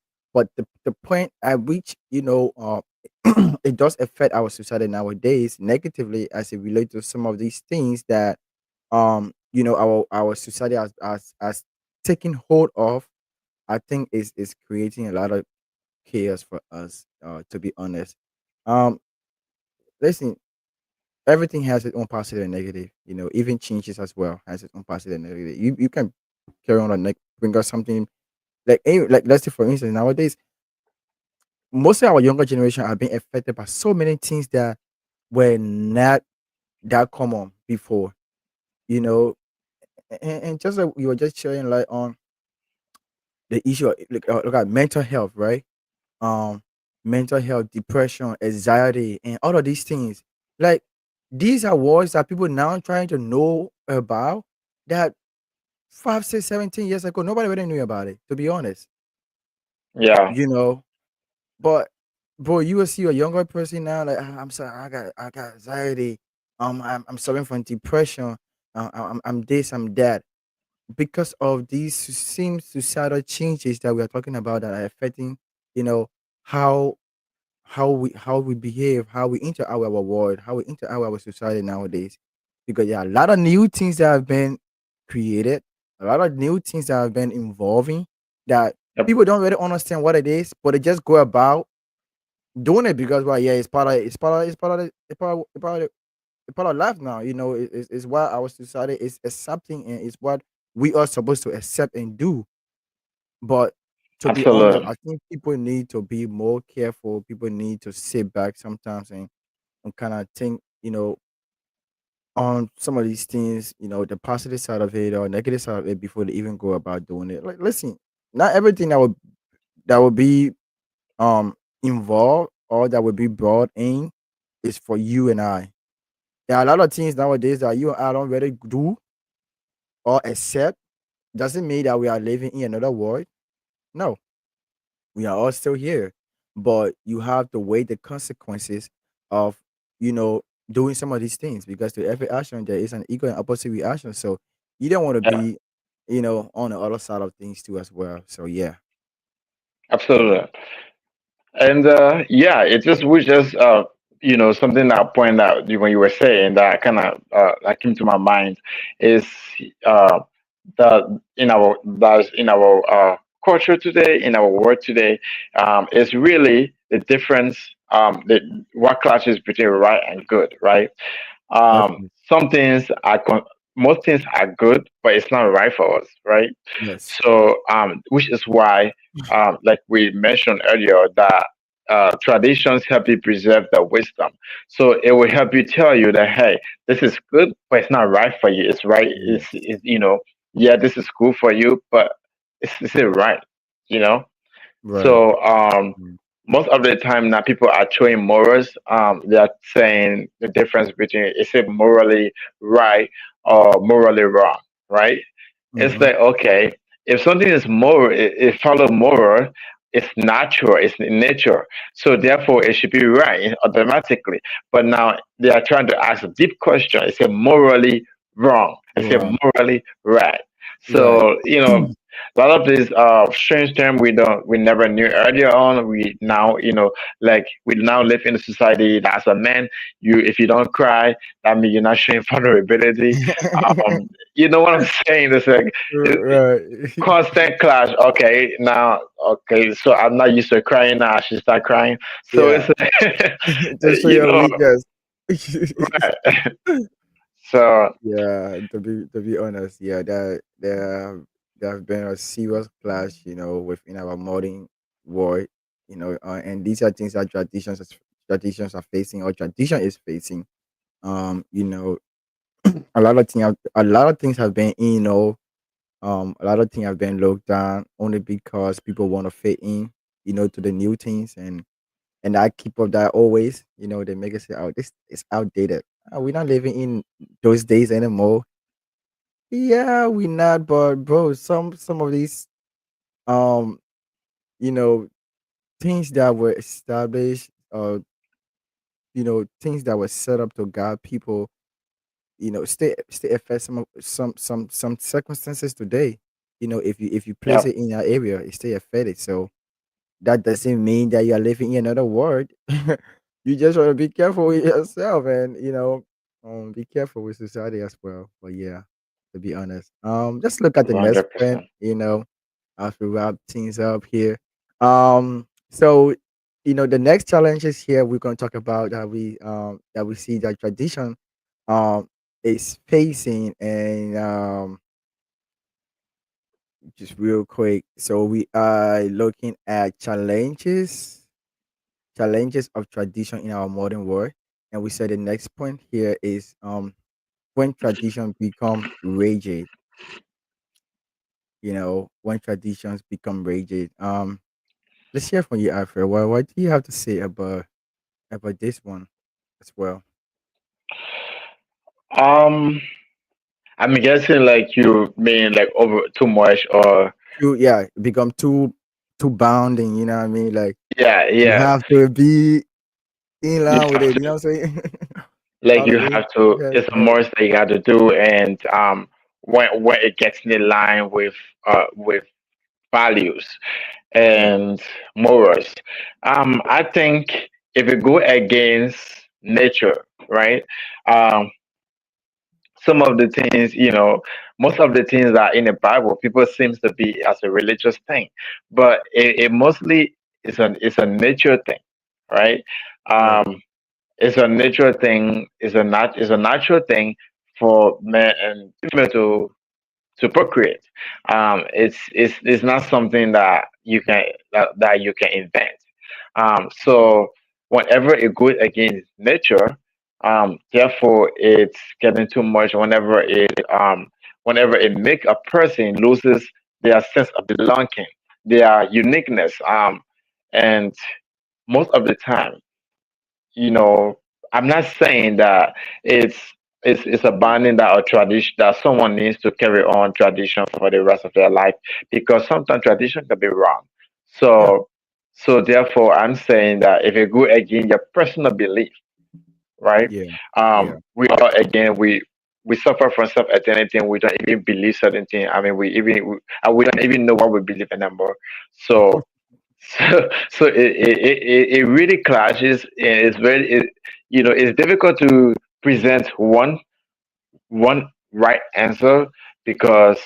the point at which it does affect our society nowadays negatively as it relates to some of these things that our society has taken hold of. I think is creating a lot of chaos for us, to be honest. Um, Listen, everything has its own positive and negative. Even changes as well has its own positive and negative. You can carry on and like bring us something like let's say for instance nowadays most of our younger generation are being affected by so many things that were not that common before. You know, and just like you were just sharing light on the issue of, look at mental health, right? um Mental health, depression, anxiety, and all of these things. Like these are words that people now trying to know about that 5, 6, 17 years ago nobody really knew about it, to be honest.
Yeah,
You know, but bro, you will see a younger person now like, "Ah, I'm sorry, I got anxiety. I'm suffering from depression. I'm this, I'm that." Because of these same societal changes that we are talking about that are affecting, you know, how how we behave, how we interact with our world, how we interact with our society nowadays. Because yeah, a lot of new things that have been created, a lot of new things that have been evolving that
yep,
people don't really understand what it is, but they just go about doing it because well, yeah, it's part of life now. It's what our society is accepting and it's what we are supposed to accept and do. But to be honest,
absolutely,
I think people need to be more careful. People need to sit back sometimes and kind of think, on some of these things, the positive side of it or negative side of it before they even go about doing it. Like, listen, not everything that would be um involved or that would be brought in is for you and I. There are a lot of things nowadays that you and I don't really do or accept. Doesn't mean that we are living in another world. No, we are all still here, but you have to weigh the consequences of doing some of these things because to every action there is an equal and opposite reaction. So you don't want to
yeah,
be on the other side of things too as well. So yeah.
absolutely. And yeah, it just was just something that I pointed out when you were saying that kind of that came to my mind is uh, that in our culture today, in our world today, is really the difference. What clashes between right and good, right?
Definitely.
Some things most things are good, but it's not right for us, right?
Yes.
So, which is why, like we mentioned earlier, that traditions help you preserve the wisdom. So it will help you tell you that hey, this is good, but it's not right for you. It's right.
Yes.
Yeah, this is cool for you, but is it right? You know.
Right.
So
Mm.
most of the time now people are showing morals. They are saying the difference between is it morally right or morally wrong, right? It's
Mm-hmm.
like okay, if something is moral, it follows moral. It's natural. It's in nature. So therefore, it should be right automatically. But now they are trying to ask a deep question. Is it morally wrong? Is it
Right.
morally right?
Right.
So a lot of these strange terms we never knew earlier on. We now like we now live in a society that as a man, if you don't cry, that means you're not showing vulnerability. You know what I'm saying? It's like
Right.
constant clash. Okay, now, okay, so I'm not used to crying now. I should start crying. So it's
Yeah. Just show
you
your
know,
weakness.
right. So
Yeah, to be honest, yeah, there have been a serious clash, within our modern world, and these are things that traditions are facing or tradition is facing. You know, a lot of things have been, a lot of things have been looked down only because people want to fit in, to the new things, and I keep up that always. They make us say, "Oh, this is outdated." We're not living in those days anymore. Yeah, we not, but bro, some of these um, you know, things that were established, things that were set up to guide people, stay affect some circumstances today. If you place
Yep.
it in your area, it stay affected. So that doesn't mean that you're living in another world. You just want to be careful with yourself, and be careful with society as well. But yeah, to be honest, just look at the next point.
100%.
As we wrap things up here. So the next challenges here we're going to talk about that we see that tradition um is facing, and just real quick. So we are looking at challenges of tradition in our modern world. And we said the next point here is when tradition become rigid, when traditions become rigid. Let's hear from you, Alfred. What do you have to say about this one as well?
Um, I'm guessing like you mean like over too much or
Yeah, become too bounding, you know what I mean? Like
yeah,
you
yeah.
have to be in
You
line with
have
it,
to
you know what I'm saying?
like you
Okay.
have to.
Yes,
It's a
yes.
must that you got to do, and when it gets in line with values and morals. I think if you go against nature, right? Um, some of the things, most of the things that are in the Bible, people seems to be as a religious thing, but it mostly is a nature thing, right?
Right.
Um, it's a nature thing. It's a natural thing for men and female to procreate. It's not something that you can invent.
Yeah.
So whenever it goes against nature, therefore it's getting too much. Whenever it make a person loses their sense of belonging, their uniqueness, and most of the time, you know, I'm not saying that it's it's abandoning that or tradition that someone needs to carry on tradition for the rest of their life because sometimes tradition can be wrong.
Yeah.
So therefore I'm saying that if you go against your personal belief, right?
Yeah. Yeah.
We are again we suffer from self identity and we don't even believe certain things. I mean we don't even know what we believe anymore. So so it really clashes and it's difficult to present one right answer because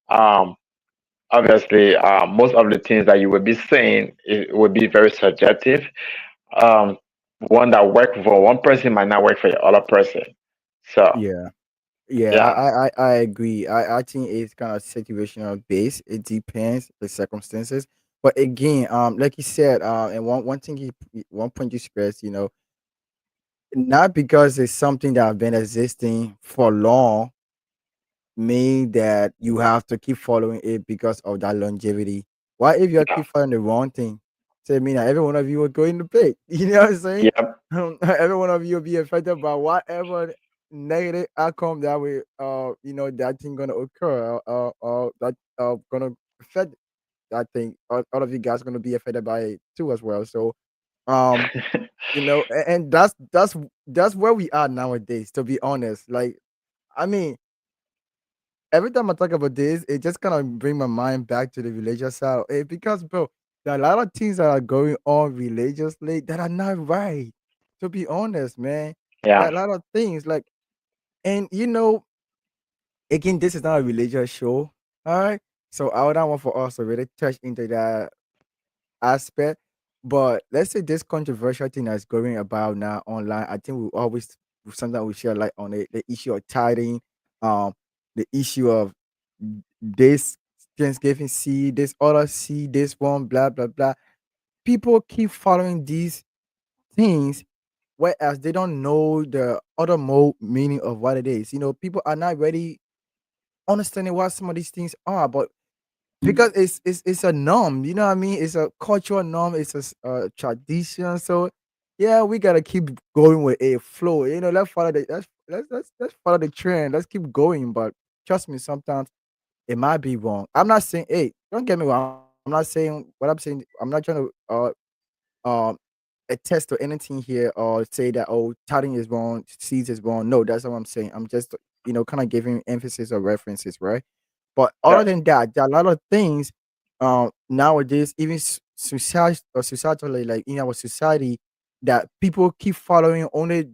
um obviously most of the things that you would be saying it would be very subjective. um One that work for one person might not work for the other person. So
Yeah. Yeah,
yeah.
I agree. I think it's kind of situational based. It depends the circumstances. But again, like you said, and one point you stressed, not because it's something that have been existing for long, mean that you have to keep following it because of that longevity. What if you
Yeah.
keep following the wrong thing? So I mean that every one of you will go in the pit. You know what I'm saying?
Yep.
Every one of you will be affected by whatever negative outcome that will that thing gonna occur that gonna affect that thing. All of you guys gonna be affected by it too as well. So um and that's where we are nowadays, to be honest. Like, I mean, every time I talk about this, it just kind of bring my mind back to the religious side. Because, bro, there are a lot of things that are going on religiously that are not right. To be honest, man, there are
Yeah.
a lot of things like, and again, this is not a religious show, all right. So I would not want for us to really touch into that aspect. But let's say this controversial thing that's going about now online, I think we always sometimes we share light on it. The issue of tithing, um, the issue of this Thanksgiving seed, this other seed, this one, blah blah blah. People keep following these things, whereas they don't know the other meaning of what it is. People are not really understanding what some of these things are, but because it's a norm. You know what I mean? It's a cultural norm. It's tradition. So yeah, we gotta keep going with a flow. You know, let's follow the let's follow the trend. Let's keep going. But trust me, sometimes it might be wrong. I'm not saying, hey, don't get me wrong. I'm not saying what I'm saying. I'm not trying to um attest to anything here or say that, oh, touting is wrong, seeds is wrong. No, that's not what I'm saying. I'm just kind of giving emphasis or references, right? But other
Yep.
than that, there are a lot of things nowadays, even societally, like in our society, that people keep following only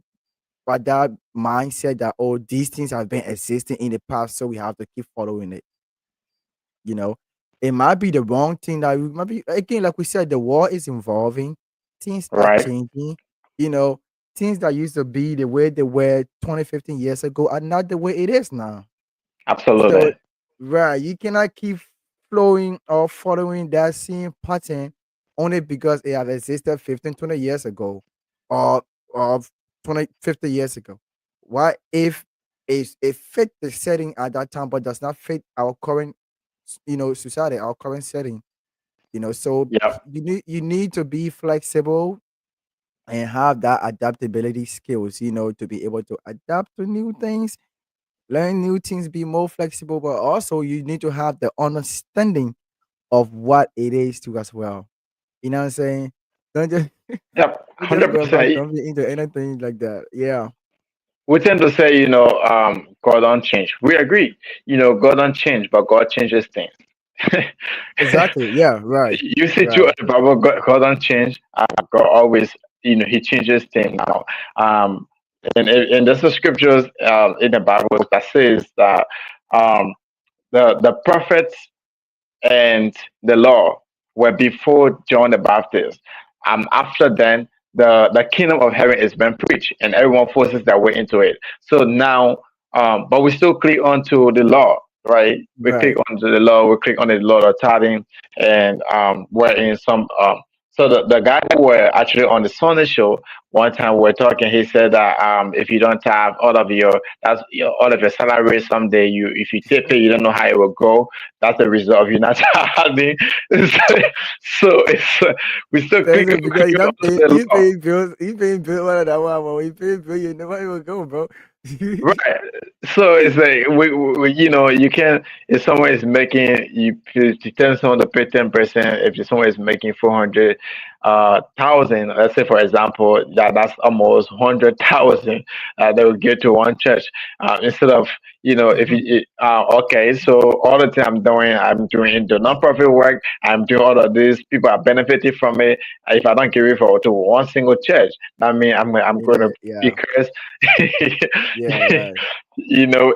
by that mindset that, oh, these things have been existing in the past, so we have to keep following it. You know, it might be the wrong thing that we might be, again, like we said, the world is evolving, things are
Right.
changing, you know, things that used to be the way they were 20, 15 years ago are not the way it is now. So,
Absolutely.
right, you cannot keep flowing or following that same pattern only because it have existed 15, 20 years ago or or 20, 50 years ago. Why if it fit the setting at that time but does not fit our current society, our current setting, so
Yep.
you need to be flexible and have that adaptability skills, to be able to adapt to new things, learn new things, be more flexible, but also you need to have the understanding of what it is to as well. You know what I'm saying? Don't just
Yep.
don't just
Hundred
go about
percent.
jumping into anything like that. Yeah.
We tend to say, God don't change. We agree. God don't change, but God changes things.
Exactly. Yeah, right.
You see, through
Right.
the Bible, God don't change. God always, He changes things now. And there's the scriptures in the Bible that says that um, the prophets and the law were before John the Baptist. After then, the kingdom of heaven is being preached, and everyone forces their way into it. So now, but we still click onto the law, right? We click
Right.
onto the law. We click on the law of tithing, and we're in some. So the guy that were actually on the Sunday show one time we were talking. He said that if you don't have all of your salary someday, you if you take it, you don't know how it will go. That's the result of you not having. So it's we still
That's
click
it
we
because
click
you don't
onto
pay
the
you
law.
paying bills, you paying bill one of that one, but you paying bill, you never even go, bro.
Right. So it's like you can if someone is making you tell someone to pay 10%. If someone is making 400,000, let's say for example, that's almost 100,000 they will give to one church instead of if okay, so all the time I'm doing the nonprofit work, I'm doing all of this, people are benefiting from it. If I don't give it for to one single church, that means I'm going to
Yeah,
be
yeah,
cursed.
yeah, right.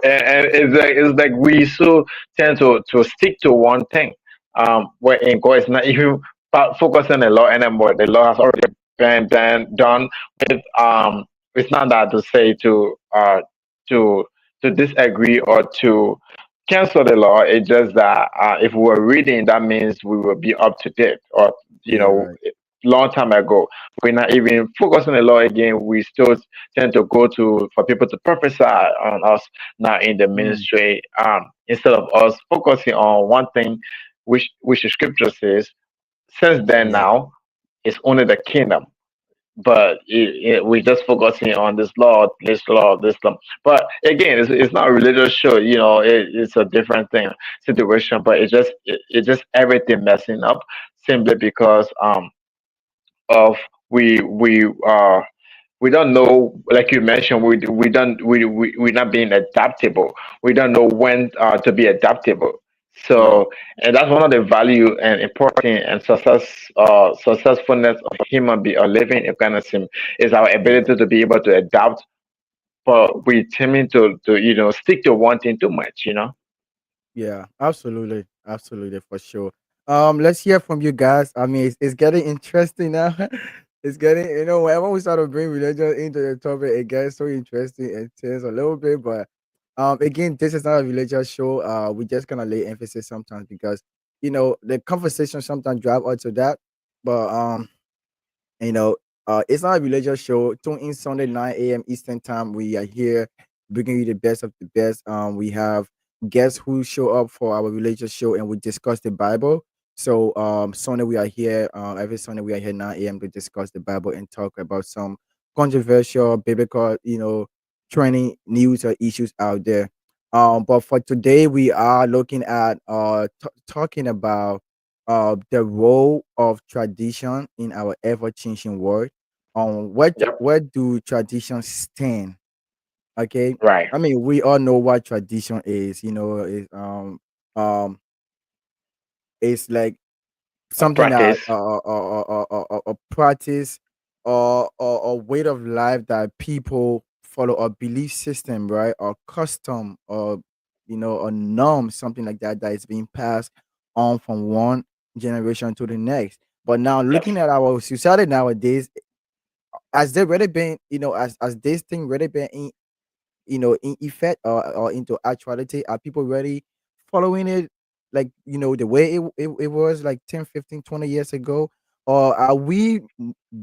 And it's like we so tend to stick to one thing. Where in God is not even focusing on the law anymore. The law has already been done with. It's not that to say to to disagree or to cancel the law. It's just that if we were reading, that means we will be up to date. Or you
Yeah,
know,
right.
long time ago, we're not even focusing on the law again. We still tend to go to for people to prophesy on us now in the
Mm,
ministry, instead of us focusing on one thing, which the scripture says. Since then,
yeah,
now it's only the kingdom, but we're just focusing on this law, this law, this law. But again, it's not a religious show. It's a different thing situation. But it just everything messing up simply because of we don't know, like you mentioned, we don't we're not being adaptable. We don't know when to be adaptable.
yeah,
So, and that's one of the value and important and successfulness of a human being or living organism is our
yeah,
ability to be able to adapt. But we tend to stick to one thing too much.
yeah. Absolutely, absolutely, for sure. Let's hear from you guys. I mean, it's getting interesting now. It's getting, whenever we start to bring religion into the topic, it gets so interesting and tense a little bit. But again, this is not a religious show. We just gonna lay emphasis sometimes because the conversation sometimes drive us to that. But you know, it's not a religious show. Tune in Sunday 9 a.m. Eastern time. We are here bringing you the best of the best. We have guests who show up for our religious show and we discuss the Bible. So Sunday we are here. Every Sunday we are here 9 a.m. to discuss the Bible and talk about some controversial biblical, trending news or issues out there. But for today we are looking at talking about the role of tradition in our ever changing world.
Yep.
Where do traditions stand? Okay,
Right.
I mean, we all know what tradition is. Is um it's like
A
something that
practice.
a practice or a way of life that people follow, a belief system, right, or custom, or a norm, something like that, that is being passed on from one generation to the next. But now
Yes.
looking at our society nowadays, has there really been, as this thing really been in effect, or into actuality? Are people really following it, like, the way it was like 10, 15, 20 years ago? Or are we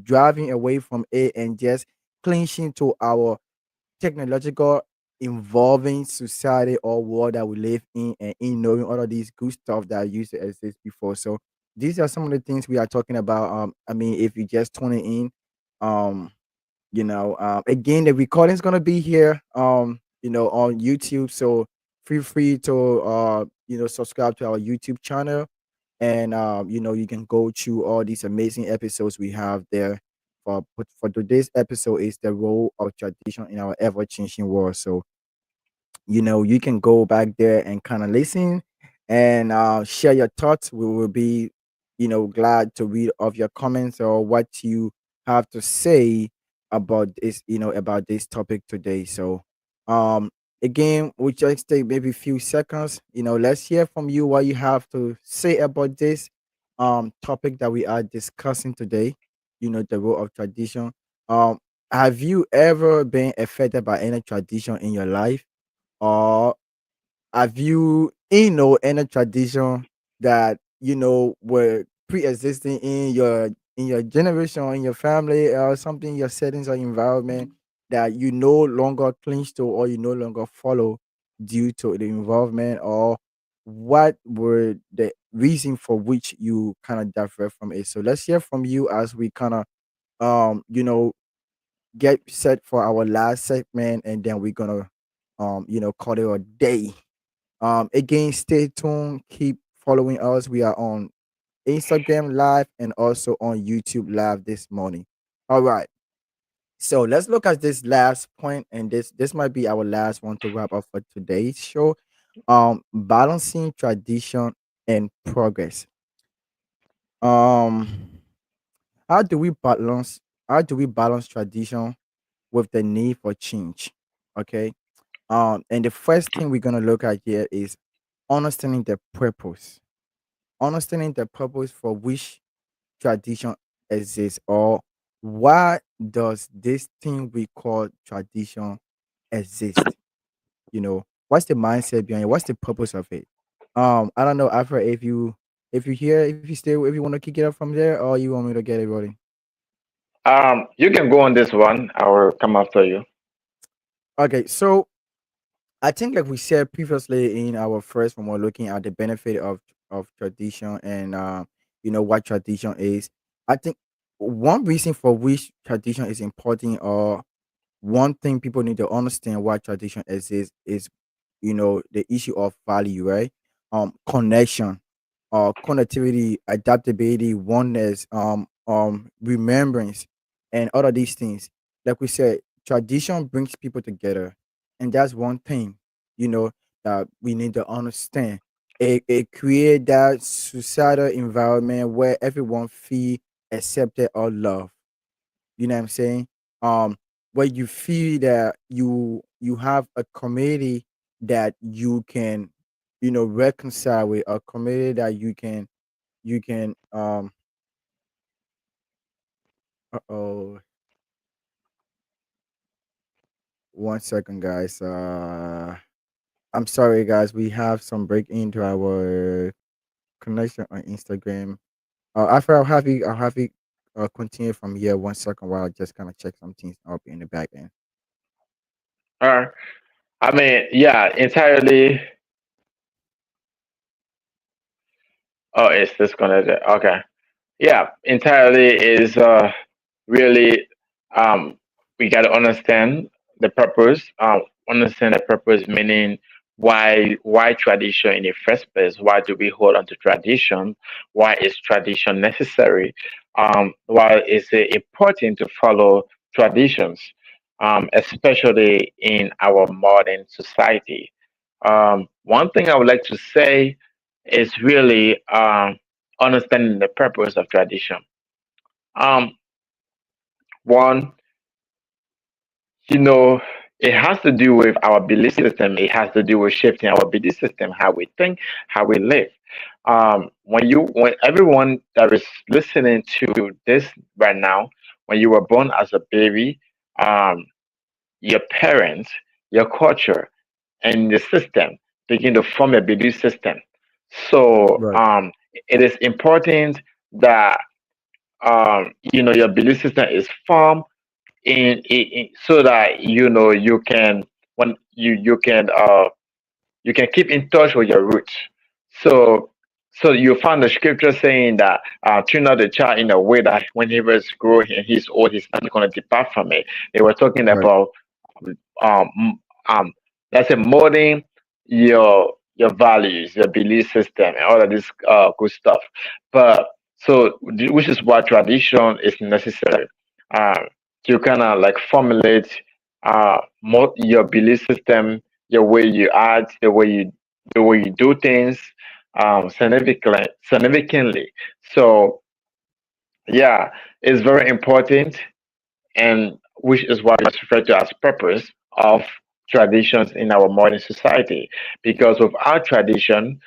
driving away from it and just clinging to our technological involving society or world that we live in, and in knowing all of these good stuff that used to exist before? So these are some of the things we are talking about. I mean, if you just tuning in, um again, the recording is gonna be here, on YouTube. So feel free to subscribe to our YouTube channel, and you can go through all these amazing episodes we have there. For today's episode is the role of tradition in our ever changing world. So you can go back there and kind of listen, and share your thoughts. We will be glad to read of your comments or what you have to say about this topic today. So again, we just take maybe a few seconds. Let's hear from you what you have to say about this topic that we are discussing today. The role of tradition. Have you ever been affected by any tradition in your life? Or have you, any tradition that were pre-existing in your generation, in your family, or something, your settings or environment, that you no longer cling to or you no longer follow due to the involvement? Or what were the reason for which you kind of divert from it? So let's hear from you as we kind of get set for our last segment, and then we're gonna call it a day. Again, stay tuned, keep following us. We are on Instagram live and also on YouTube live this morning. All right, so let's look at this last point, and this might be our last one to wrap up for today's show. Balancing tradition and progress. um how do we balance tradition with the need for change? Okay. And the first thing we're gonna look at here is understanding the purpose. Understanding the purpose for which tradition exists, or why does this thing we call tradition exist? What's the mindset behind it? What's the purpose of it? I don't know, Afra, if you want to kick it up from there, or you want me to get it rolling.
You can go on this one. I will come after you.
Okay, so I think, like we said previously in our first, when we're looking at the benefit of tradition, and what tradition is. I think one reason for which tradition is important, or one thing people need to understand why tradition exists, is the issue of value, right? Connection, connectivity, adaptability, oneness, remembrance, and all of these things. Like we said, tradition brings people together, and that's one thing you know that we need to understand. It create that societal environment where everyone feel accepted or loved. You know what I'm saying? Where you feel that you have a community that you can, reconcile with, a community that you can oh, 1 second, guys. I'm sorry, guys. We have some break into our connection on Instagram. After I'll have you continue from here 1 second, while I just kind of check some things up in the back end.
All right. I mean, yeah, entirely. Oh, it's disconnected. Okay. Yeah, entirely is really um we got to understand the purpose. Understand the purpose meaning why tradition in the first place? Why do we hold on to tradition? Why is tradition necessary? Why is it important to follow traditions, especially in our modern society? One thing I would like to say is really understanding the purpose of tradition. Um, One, you know, it has to do with our belief system. It has to do with shifting our belief system, how we think, how we live. When everyone that is listening to this right now, when you were born as a baby, um, your parents, your culture, and the system begin to form a belief system. So
Right.
it is important that your belief system is formed so that you can when you can keep in touch with your roots. So so you find the scripture saying that train up the child in a way that when he was growing and he's old, he's not going to depart from it. They were talking
Right.
about um m- um let's say molding your values, your belief system, and all of this good stuff. But which is why tradition is necessary. Um, to kind of like formulate your belief system, your way you act, the way you do things, significantly. So yeah, it's very important, and which is what is referred to as purpose of traditions in our modern society. Because without tradition,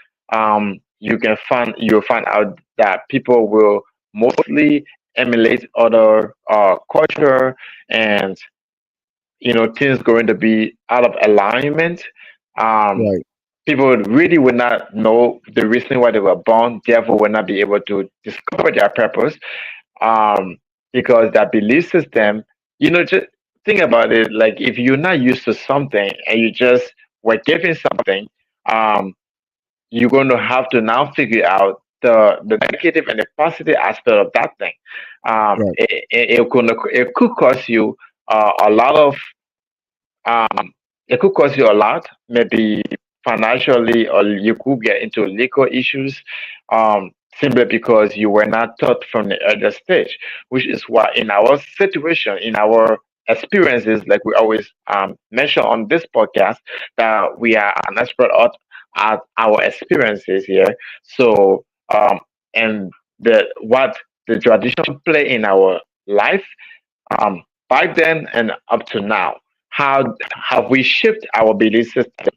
you'll find out that people will mostly emulate other culture, and things going to be out of alignment. Um,
Right.
People really would not know the reason why they were born, therefore will not be able to discover their purpose, um, because that belief system, just think about it. Like if you're not used to something and you just were given something, um, you're going to have to now figure out the negative and the positive aspect of that thing.
Right.
It could cost you a lot of um, it could cost you a lot, maybe financially, or you could get into legal issues, simply because you were not taught from the earlier stage. Which is why, in our situation, in our experiences, like we always mention on this podcast, that we are an expert at our experiences here. So, and what the tradition play in our life, back then and up to now. How have we shifted our belief system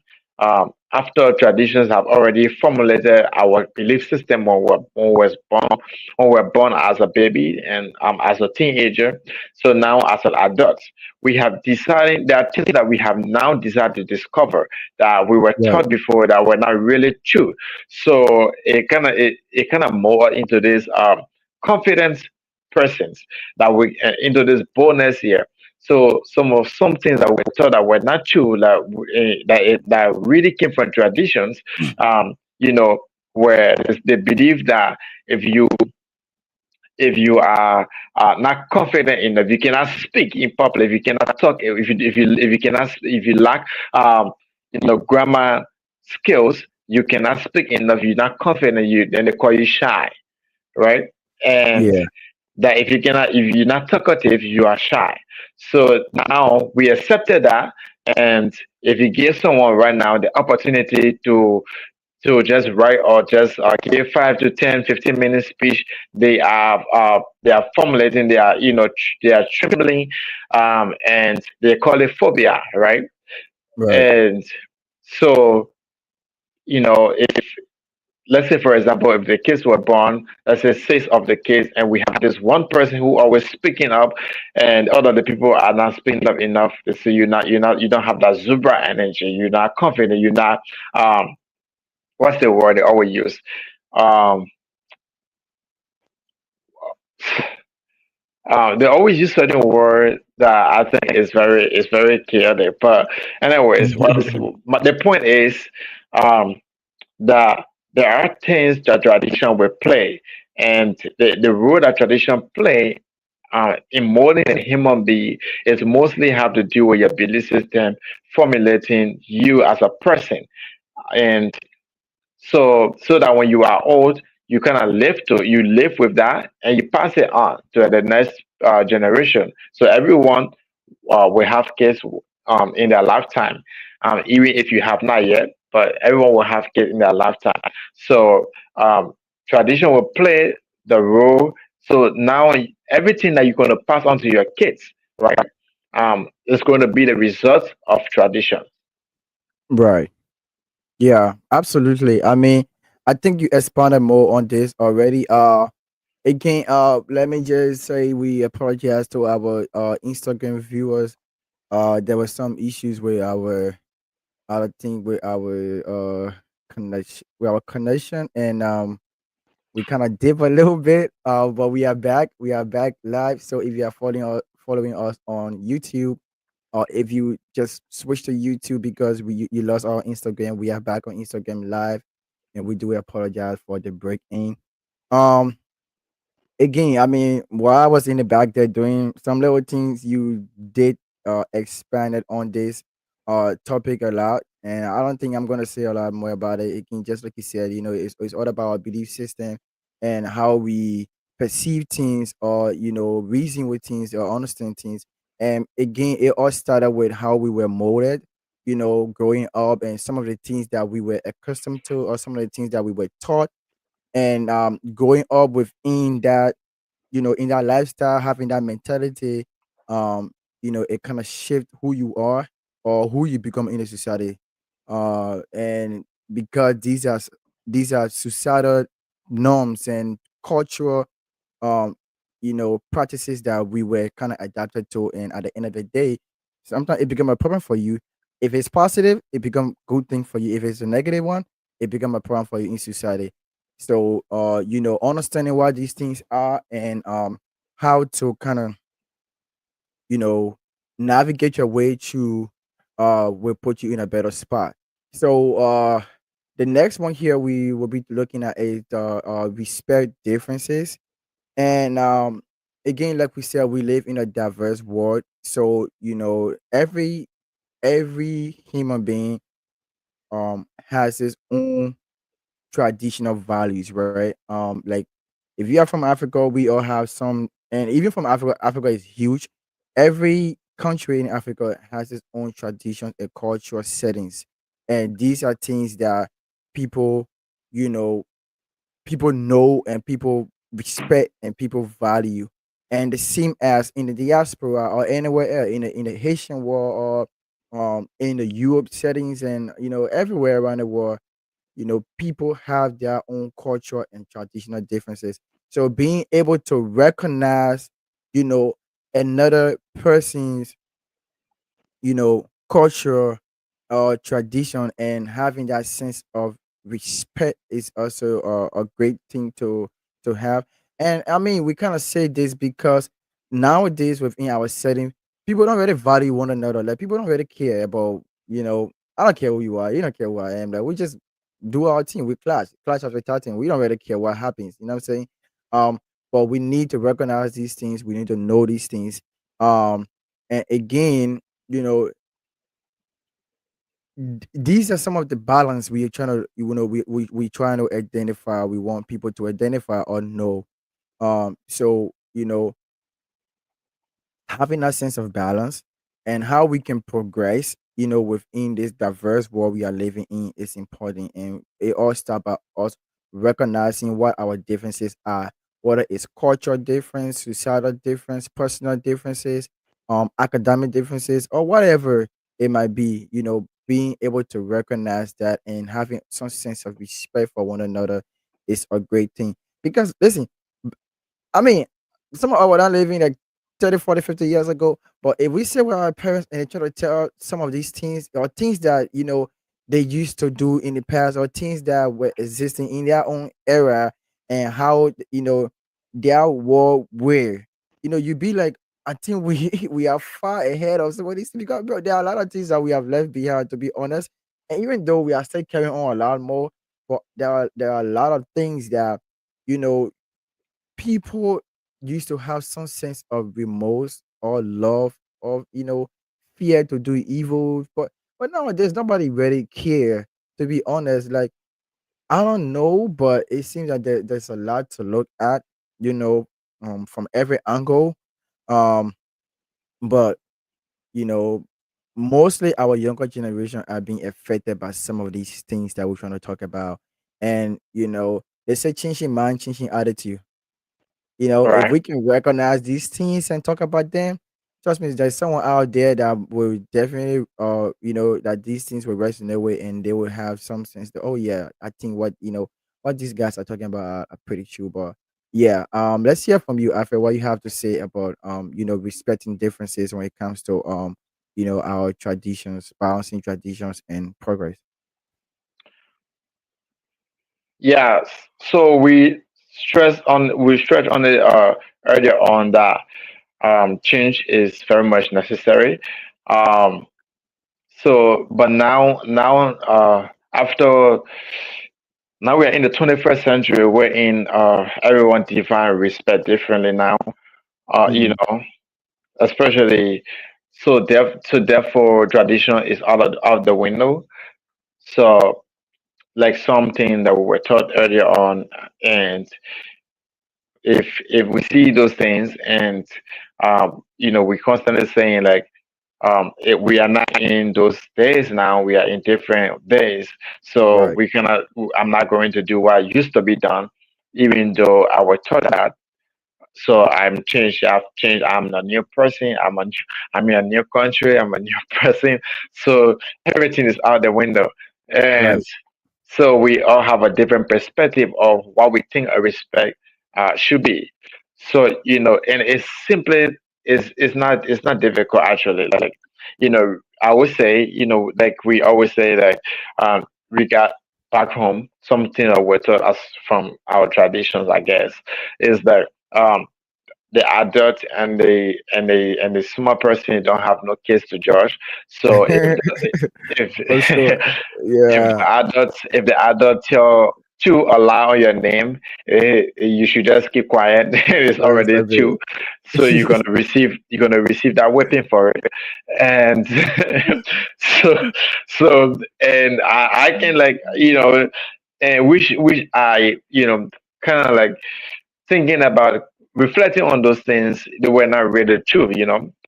after traditions have already formulated our belief system when we're born as a baby and as a teenager. So now as an adult, we have decided there are things that we have now decided to discover that we were
Right.
taught before that were not really true. So it kind of mold into this confidence persons that we into this bonus here. So some things that we thought that were not true, that really came from traditions, you know, where they believe that if you if you are not confident enough, you cannot speak in public, if you cannot talk, if you lack grammar skills, you cannot speak enough, you're not confident, you then they call you shy, right? And
Yeah.
that if you're not talkative, you are shy. So now we accepted that, and if you give someone right now the opportunity to just write or just give 5 to 10, 15 minute speech, they are formulating, they are trembling, and they call it phobia, right?
Right.
And so if, let's say for example, if the kids were born, let's say 6 of the kids, and we have this one person who always speaking up, and all of the people are not speaking up enough. So you don't have that zebra energy, you're not confident, you're not what's the word they always use, um they always use certain word that I think is very chaotic. But anyways, the point is um that there are things that tradition will play, and the role that tradition play in molding a human being is mostly have to do with your belief system, formulating you as a person, and so that when you are old, you kind of live with that, and you pass it on to the next generation. So everyone will have kids in their lifetime, even if you have not yet. But everyone will have kids in their lifetime. So tradition will play the role. So now everything that you're going to pass on to your kids, right, is going to be the result of tradition.
Right. Yeah, absolutely. I mean, I think you expanded more on this already. Again, let me just say we apologize to our Instagram viewers. There were some issues with our, I think, with our connection, and we kind of dip a little bit. But we are back. We are back live. So if you are following us on YouTube, or if you just switch to YouTube because you lost our Instagram, we are back on Instagram live, and we do apologize for the break in. Um, Again, I mean, while I was in the back there doing some little things, you did expanded on this topic a lot, and I don't think I'm gonna say a lot more about it. It can just like you said, it's all about our belief system and how we perceive things, or reason with things or understand things. And again, it all started with how we were molded, growing up, and some of the things that we were accustomed to, or some of the things that we were taught, and growing up within that, in that lifestyle, having that mentality, um, it kind of shift who you are or who you become in the society. And because these are societal norms and cultural um practices that we were kind of adapted to, and at the end of the day, sometimes it become a problem for you. If it's positive, it become good thing for you. If it's a negative one, it become a problem for you in society. So understanding what these things are, and how to kind of you know navigate your way to will put you in a better spot. So the next one here we will be looking at is the respect differences. And again, like we said, we live in a diverse world. So, every human being has his own traditional values, right? Like if you are from Africa, we all have some, and even from Africa, Africa is huge. Every country in Africa has its own traditions and cultural settings. And these are things that people, you know, people know, and people respect, and people value. And the same as in the diaspora or anywhere else, in the Haitian world, or in the Europe settings, and everywhere around the world, people have their own cultural and traditional differences. So being able to recognize, you know another person's, culture or tradition, and having that sense of respect is also a great thing to have. And I mean, we kind of say this because nowadays within our setting, people don't really value one another. Like, people don't really care about, I don't care who you are, you don't care who I am. Like, we just do our thing. We clash after chatting. We don't really care what happens. You know what I'm saying? Um, but we need to recognize these things. We need to know these things. And again, you know, these are some of the balance we are trying to, we trying to identify. We want people to identify or know. So having that sense of balance, and how we can progress, within this diverse world we are living in, is important. And it all starts by us recognizing what our differences are, whether it's cultural difference, societal difference, personal differences, academic differences, or whatever it might be. Being able to recognize that and having some sense of respect for one another is a great thing. Because listen, I mean, some of us are living like 30, 40, 50 years ago. But if we sit with our parents and they try to tell some of these things, or things that, they used to do in the past, or things that were existing in their own era, and how, their world were, you'd be like, I think we we are far ahead of some of these things, because bro, there are a lot of things that we have left behind, to be honest. And even though we are still carrying on a lot more, but there are a lot of things that you know people used to have some sense of remorse or love or fear to do evil, but nowadays nobody really care, to be honest. Like, I don't know, but it seems that there's a lot to look at, you know from every angle. um but you know mostly our younger generation are being affected by some of these things that we're trying to talk about. And they say changing mind, changing attitude. If
Right.
we can recognize these things and talk about them, trust me, there's someone out there that will definitely, that these things will resonate with, and they will have some sense that, oh yeah, I think what these guys are talking about are pretty true. But yeah, let's hear from you, Alfred, what you have to say about, respecting differences when it comes to, our traditions, balancing traditions and progress.
Yeah. So we stretched on it earlier on that change is very much necessary. Um, but now after now we are in the 21st century, wherein everyone define respect differently now. You
Mm-hmm.
know, especially so therefore tradition is out the window. So like something that we were taught earlier on, and if we see those things, and we constantly saying like we are not in those days now, we are in different days, so
Right.
we cannot, I'm not going to do what used to be done, even though I was taught that. So I've changed, I'm a new person, I'm in a new country, I'm a new person. So everything is out the window. And
Right.
so we all have a different perspective of what we think a respect should be. So and it's simply, it's not difficult actually. Like, I would say, like we always say, like we got back home something that we taught us from our traditions, I guess, is that the adult and the small person don't have no case to judge. So if
For sure. Yeah.
if the adult tell to allow your name, you should just keep quiet. It's
That's
already
exactly
two, so you're gonna receive that whipping for it. And so and I can, like, and which I kind of like thinking about, reflecting on those things, they were not really true.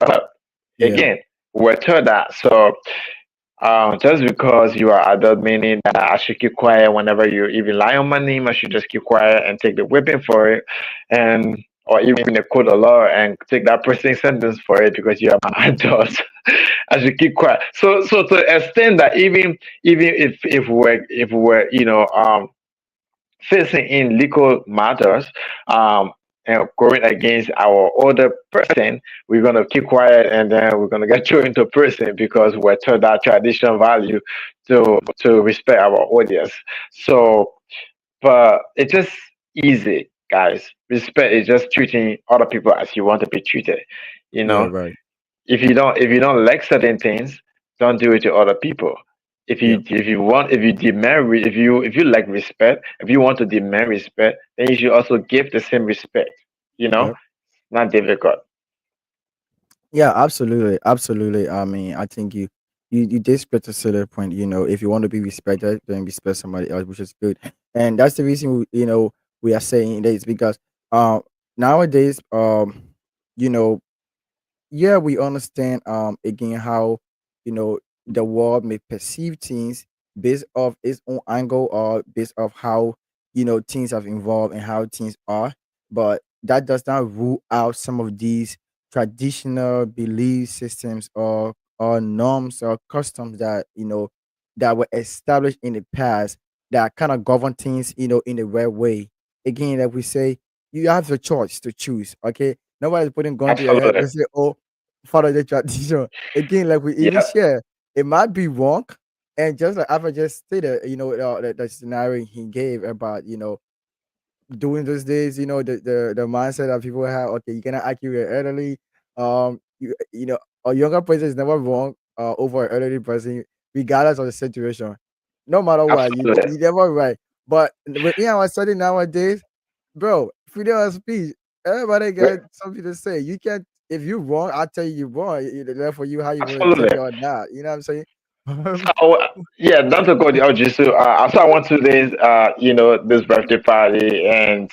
But
Yeah.
again, we're told that. So just because you are adult, meaning that I should keep quiet whenever you even lie on my name, I should just keep quiet and take the whipping for it, and or even a court of law and take that prison sentence for it because you are my adult. I should keep quiet. So to the extent that even if we're facing in legal matters, um, and going against our older person, we're gonna keep quiet, and then we're gonna get thrown into prison because we're taught that traditional value to respect our audience. So, but it's just easy, guys. Respect is just treating other people as you want to be treated. You
Yeah.
know,
Right.
if you don't like certain things, don't do it to other people. If
Yeah.
you if you want if you demand if you like respect, if you want to demand respect, then you should also give the same respect.
Yeah.
Not difficult.
Yeah, absolutely, absolutely. I mean, I think you did split to the point. If you want to be respected, then respect somebody else, which is good. And that's the reason we are saying this because um nowadays, you know yeah, we understand, again, how you know the world may perceive things based off its own angle, or based off how things have evolved and how things are. But that does not rule out some of these traditional belief systems, or norms or customs that were established in the past, that kind of govern things in the right way. Again, like we say, you have the choice to choose. Okay, nobody's putting gun to your head
Absolutely.
and say, "Oh, follow the tradition." Again, like we even
Yeah.
share, it might be wrong. And just like Alpha just stated, the scenario he gave about, during those days, the mindset that people have, okay, you cannot argue with an elderly. A younger person is never wrong over an elderly person, regardless of the situation. No matter what,
Absolutely.
you never right. But with me, I was studying nowadays, bro. Freedom of speech. Everybody
Right.
got something to say. You can't. If you wrong, I tell you you're wrong. Therefore, you how you want to take
Absolutely.
it or not. You know what I'm saying?
So yeah, not to go the OG. So so I went to this this birthday party, and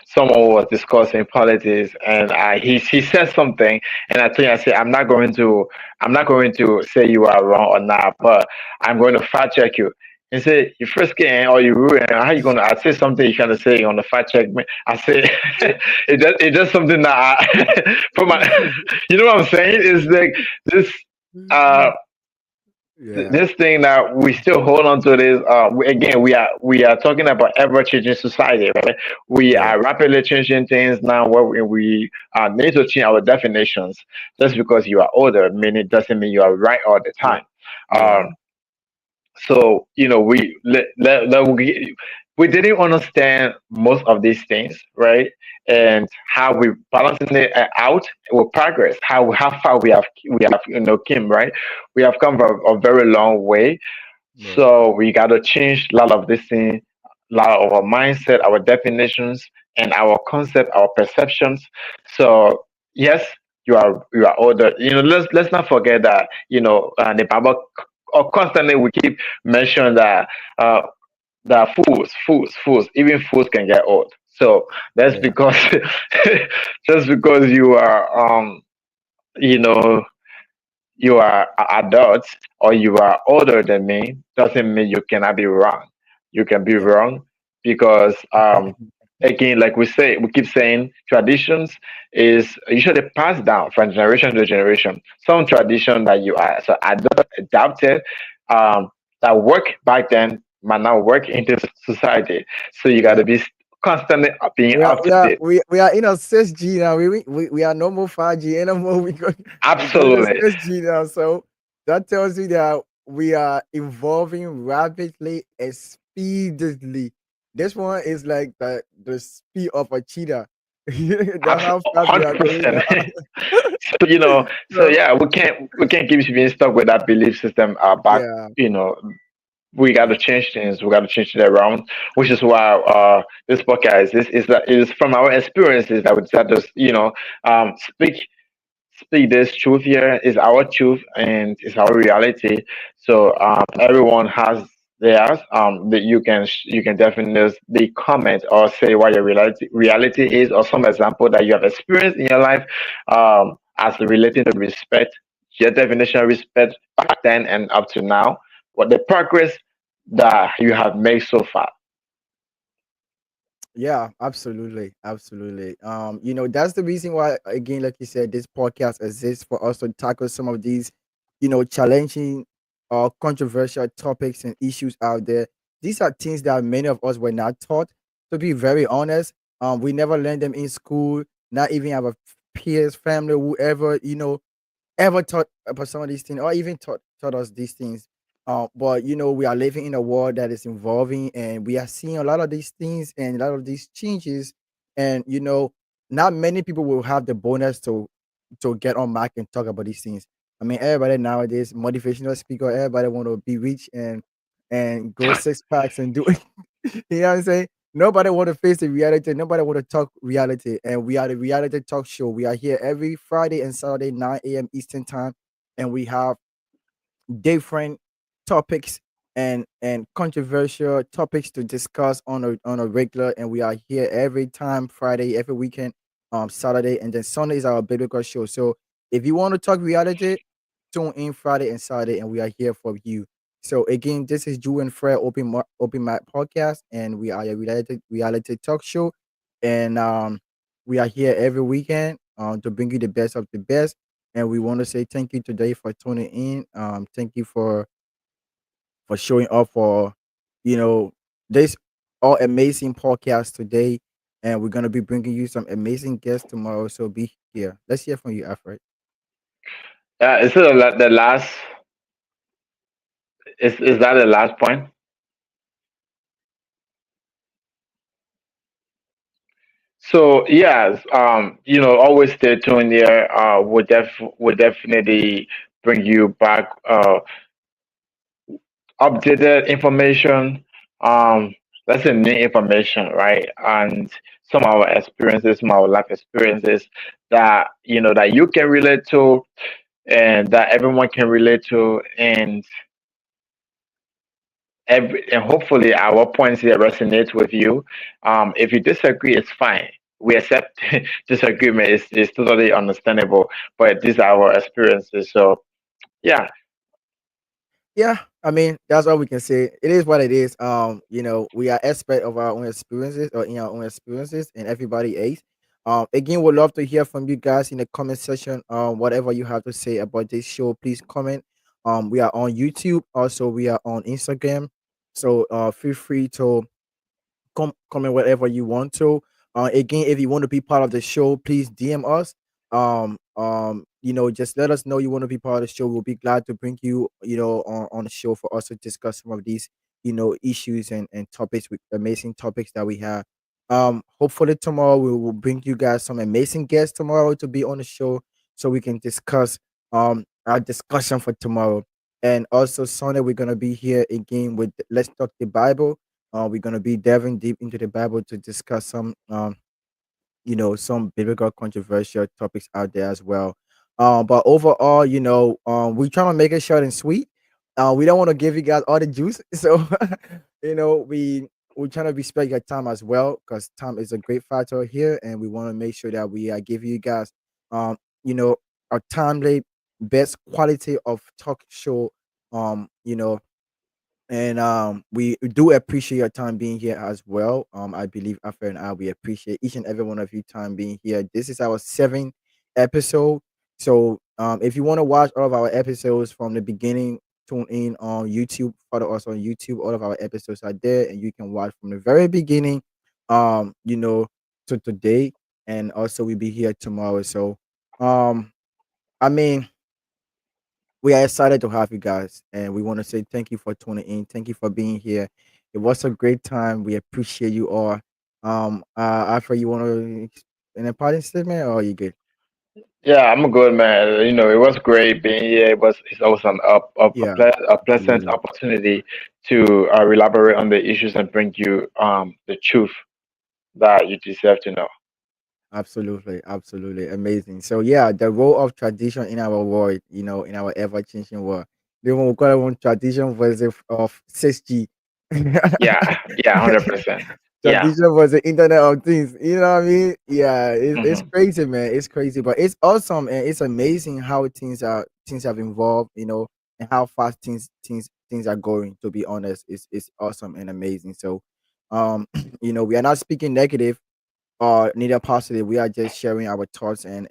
someone was discussing politics, and he said something, and I told him, I said, I'm not going to say you are wrong or not, but I'm going to fact check you. He said, you first can or you ruin. How you gonna? I say something you trying to say on the fact check me. I said, it's just something that for my, you know what I'm saying? It's like this. Uh,
Yeah,
this thing that we still hold on to this again we are talking about ever changing society, right? We
yeah,
are rapidly changing things now where we need to change our definitions. Just because you are older mean it doesn't mean you are right all the
yeah,
time.
yeah,
um so we didn't understand most of these things, right? And how we balancing it out with progress, how far we have came, right? We have come a very long way.
yeah,
So we got to change a lot of this thing, a lot of our mindset, our definitions, and our concept, our perceptions. So yes, you are older. Let's not forget that the Bible constantly we keep mentioning uh, that fools, even fools can get old. So that's
yeah,
because just because you are you know you are adults or you are older than me doesn't mean you cannot be wrong. You can be
yeah,
wrong because again, like we keep saying, traditions is usually passed down from generation to generation. Some tradition that you are so adapted um, that work back then might not work into society. So you got
yeah.
to be constantly being
We are
up
we
to
are
date.
we are in a 6G now. We are no more 5G anymore. We going to
Absolutely.
6G now. So that tells you that we are evolving rapidly and speedily. This one is like the speed of a cheetah. That's how fast we are going
100%.
now.
So
So
yeah, we can't keep being stuck with that belief system back.
yeah,
You know, we got to
yeah,
change things. We got to change it around, which is why this podcast is from our experiences that we decided to speak this truth here is our truth and it's our reality. So everyone has theirs. That you can definitely just they comment or say what your reality is or some example that you have experienced in your life as relating to respect, your definition of respect back then and up to now, what the progress that you have made so far.
yeah, absolutely, absolutely. That's the reason why, again, like you said, this podcast exists for us to tackle some of these, challenging or controversial topics and issues out there. These are things that many of us were not taught. To be very honest, we never learned them in school, not even our peers, family, whoever, ever taught about some of these things or even taught us these things. But we are living in a world that is evolving and we are seeing a lot of these things and a lot of these changes. And not many people will have the bonus to get on mic and talk about these things. I mean, everybody nowadays, motivational speaker, everybody want to be rich and grow six packs and do it. You know what I'm saying? Nobody want to face the reality. Nobody want to talk reality. And we are the reality talk show. We are here every Friday and Saturday, 9 a.m. Eastern time. And we have different topics and controversial topics to discuss on a regular. And we are here every time, Friday, every weekend, Saturday, and then Sunday is our biblical show. So if you want to talk reality, tune in Friday and Saturday, and we are here for you. So again, this is Drew and Fred Open Mic Podcast, and we are a reality talk show, and we are here every weekend to bring you the best of the best. And we want to say thank you today for tuning in. Thank you for showing up for this all amazing podcast today, and we're gonna be bringing you some amazing guests tomorrow. So be here. Let's hear from you, Alfred.
Is it the last? Is that the last point? So yes, always stay tuned here. We'll definitely bring you back updated information. Um, let's say new information, right? And some of our experiences, some of our life experiences that that you can relate to and that everyone can relate to, and hopefully our points here resonate with you. If you disagree, it's fine. We accept disagreement is totally understandable, but these are our experiences. So yeah,
Yeah, I mean that's all we can say. It is what it is. We are expert of our own experiences or in our own experiences, and everybody is. Again, would love to hear from you guys in the comment section. Whatever you have to say about this show, please comment. We are on YouTube. Also, we are on Instagram. So feel free to comment whatever you want to. Again, if you want to be part of the show, please DM us. Just let us know you want to be part of the show. We'll be glad to bring you, on the show for us to discuss some of these, issues and topics with amazing topics that we have. Hopefully tomorrow we will bring you guys some amazing guests tomorrow to be on the show so we can discuss our discussion for tomorrow. And also Sunday we're gonna be here again with Let's Talk the Bible. We're going to be diving deep into the Bible to discuss some biblical controversial topics out there as well. But overall, we're trying to make it short and sweet. We don't want to give you guys all the juice, so we're trying to respect your time as well because time is a great factor here, and we want to make sure that we give you guys, you know, a timely, best quality of talk show, and we do appreciate your time being here as well. I believe Afra and I we appreciate each and every one of you time being here. This is our seventh episode. So if you want to watch all of our episodes from the beginning, tune in on YouTube. Follow us on YouTube. All of our episodes are there, and you can watch from the very beginning, to today. And also we'll be here tomorrow. So um, I mean we are excited to have you guys, and we want to say thank you for tuning in. Thank you for being here. It was a great time. We appreciate you all. After you want to an important statement, or you good?
yeah, I'm good, man. It was great being here. It's always
Yeah,
a pleasant
absolutely,
opportunity to elaborate on the issues and bring you the truth that you deserve to know.
absolutely amazing. So yeah, the role of tradition in our world, in our ever changing world. The one we call it one tradition versus of 6G.
Yeah, yeah, 100%. Yeah.
Tradition was the internet of things. You know what I mean? Yeah, it's
Hmm.
crazy, man. It's crazy, but it's awesome and it's amazing how things have evolved, and how fast things are going. To be honest, it's awesome and amazing. So, we are not speaking negative or neither positive. We are just sharing our thoughts and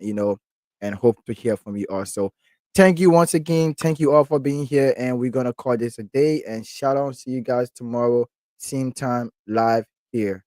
hope to hear from you also. Thank you once again. Thank you all for being here, and we're gonna call this a day. And shout out, see you guys tomorrow, same time, live here.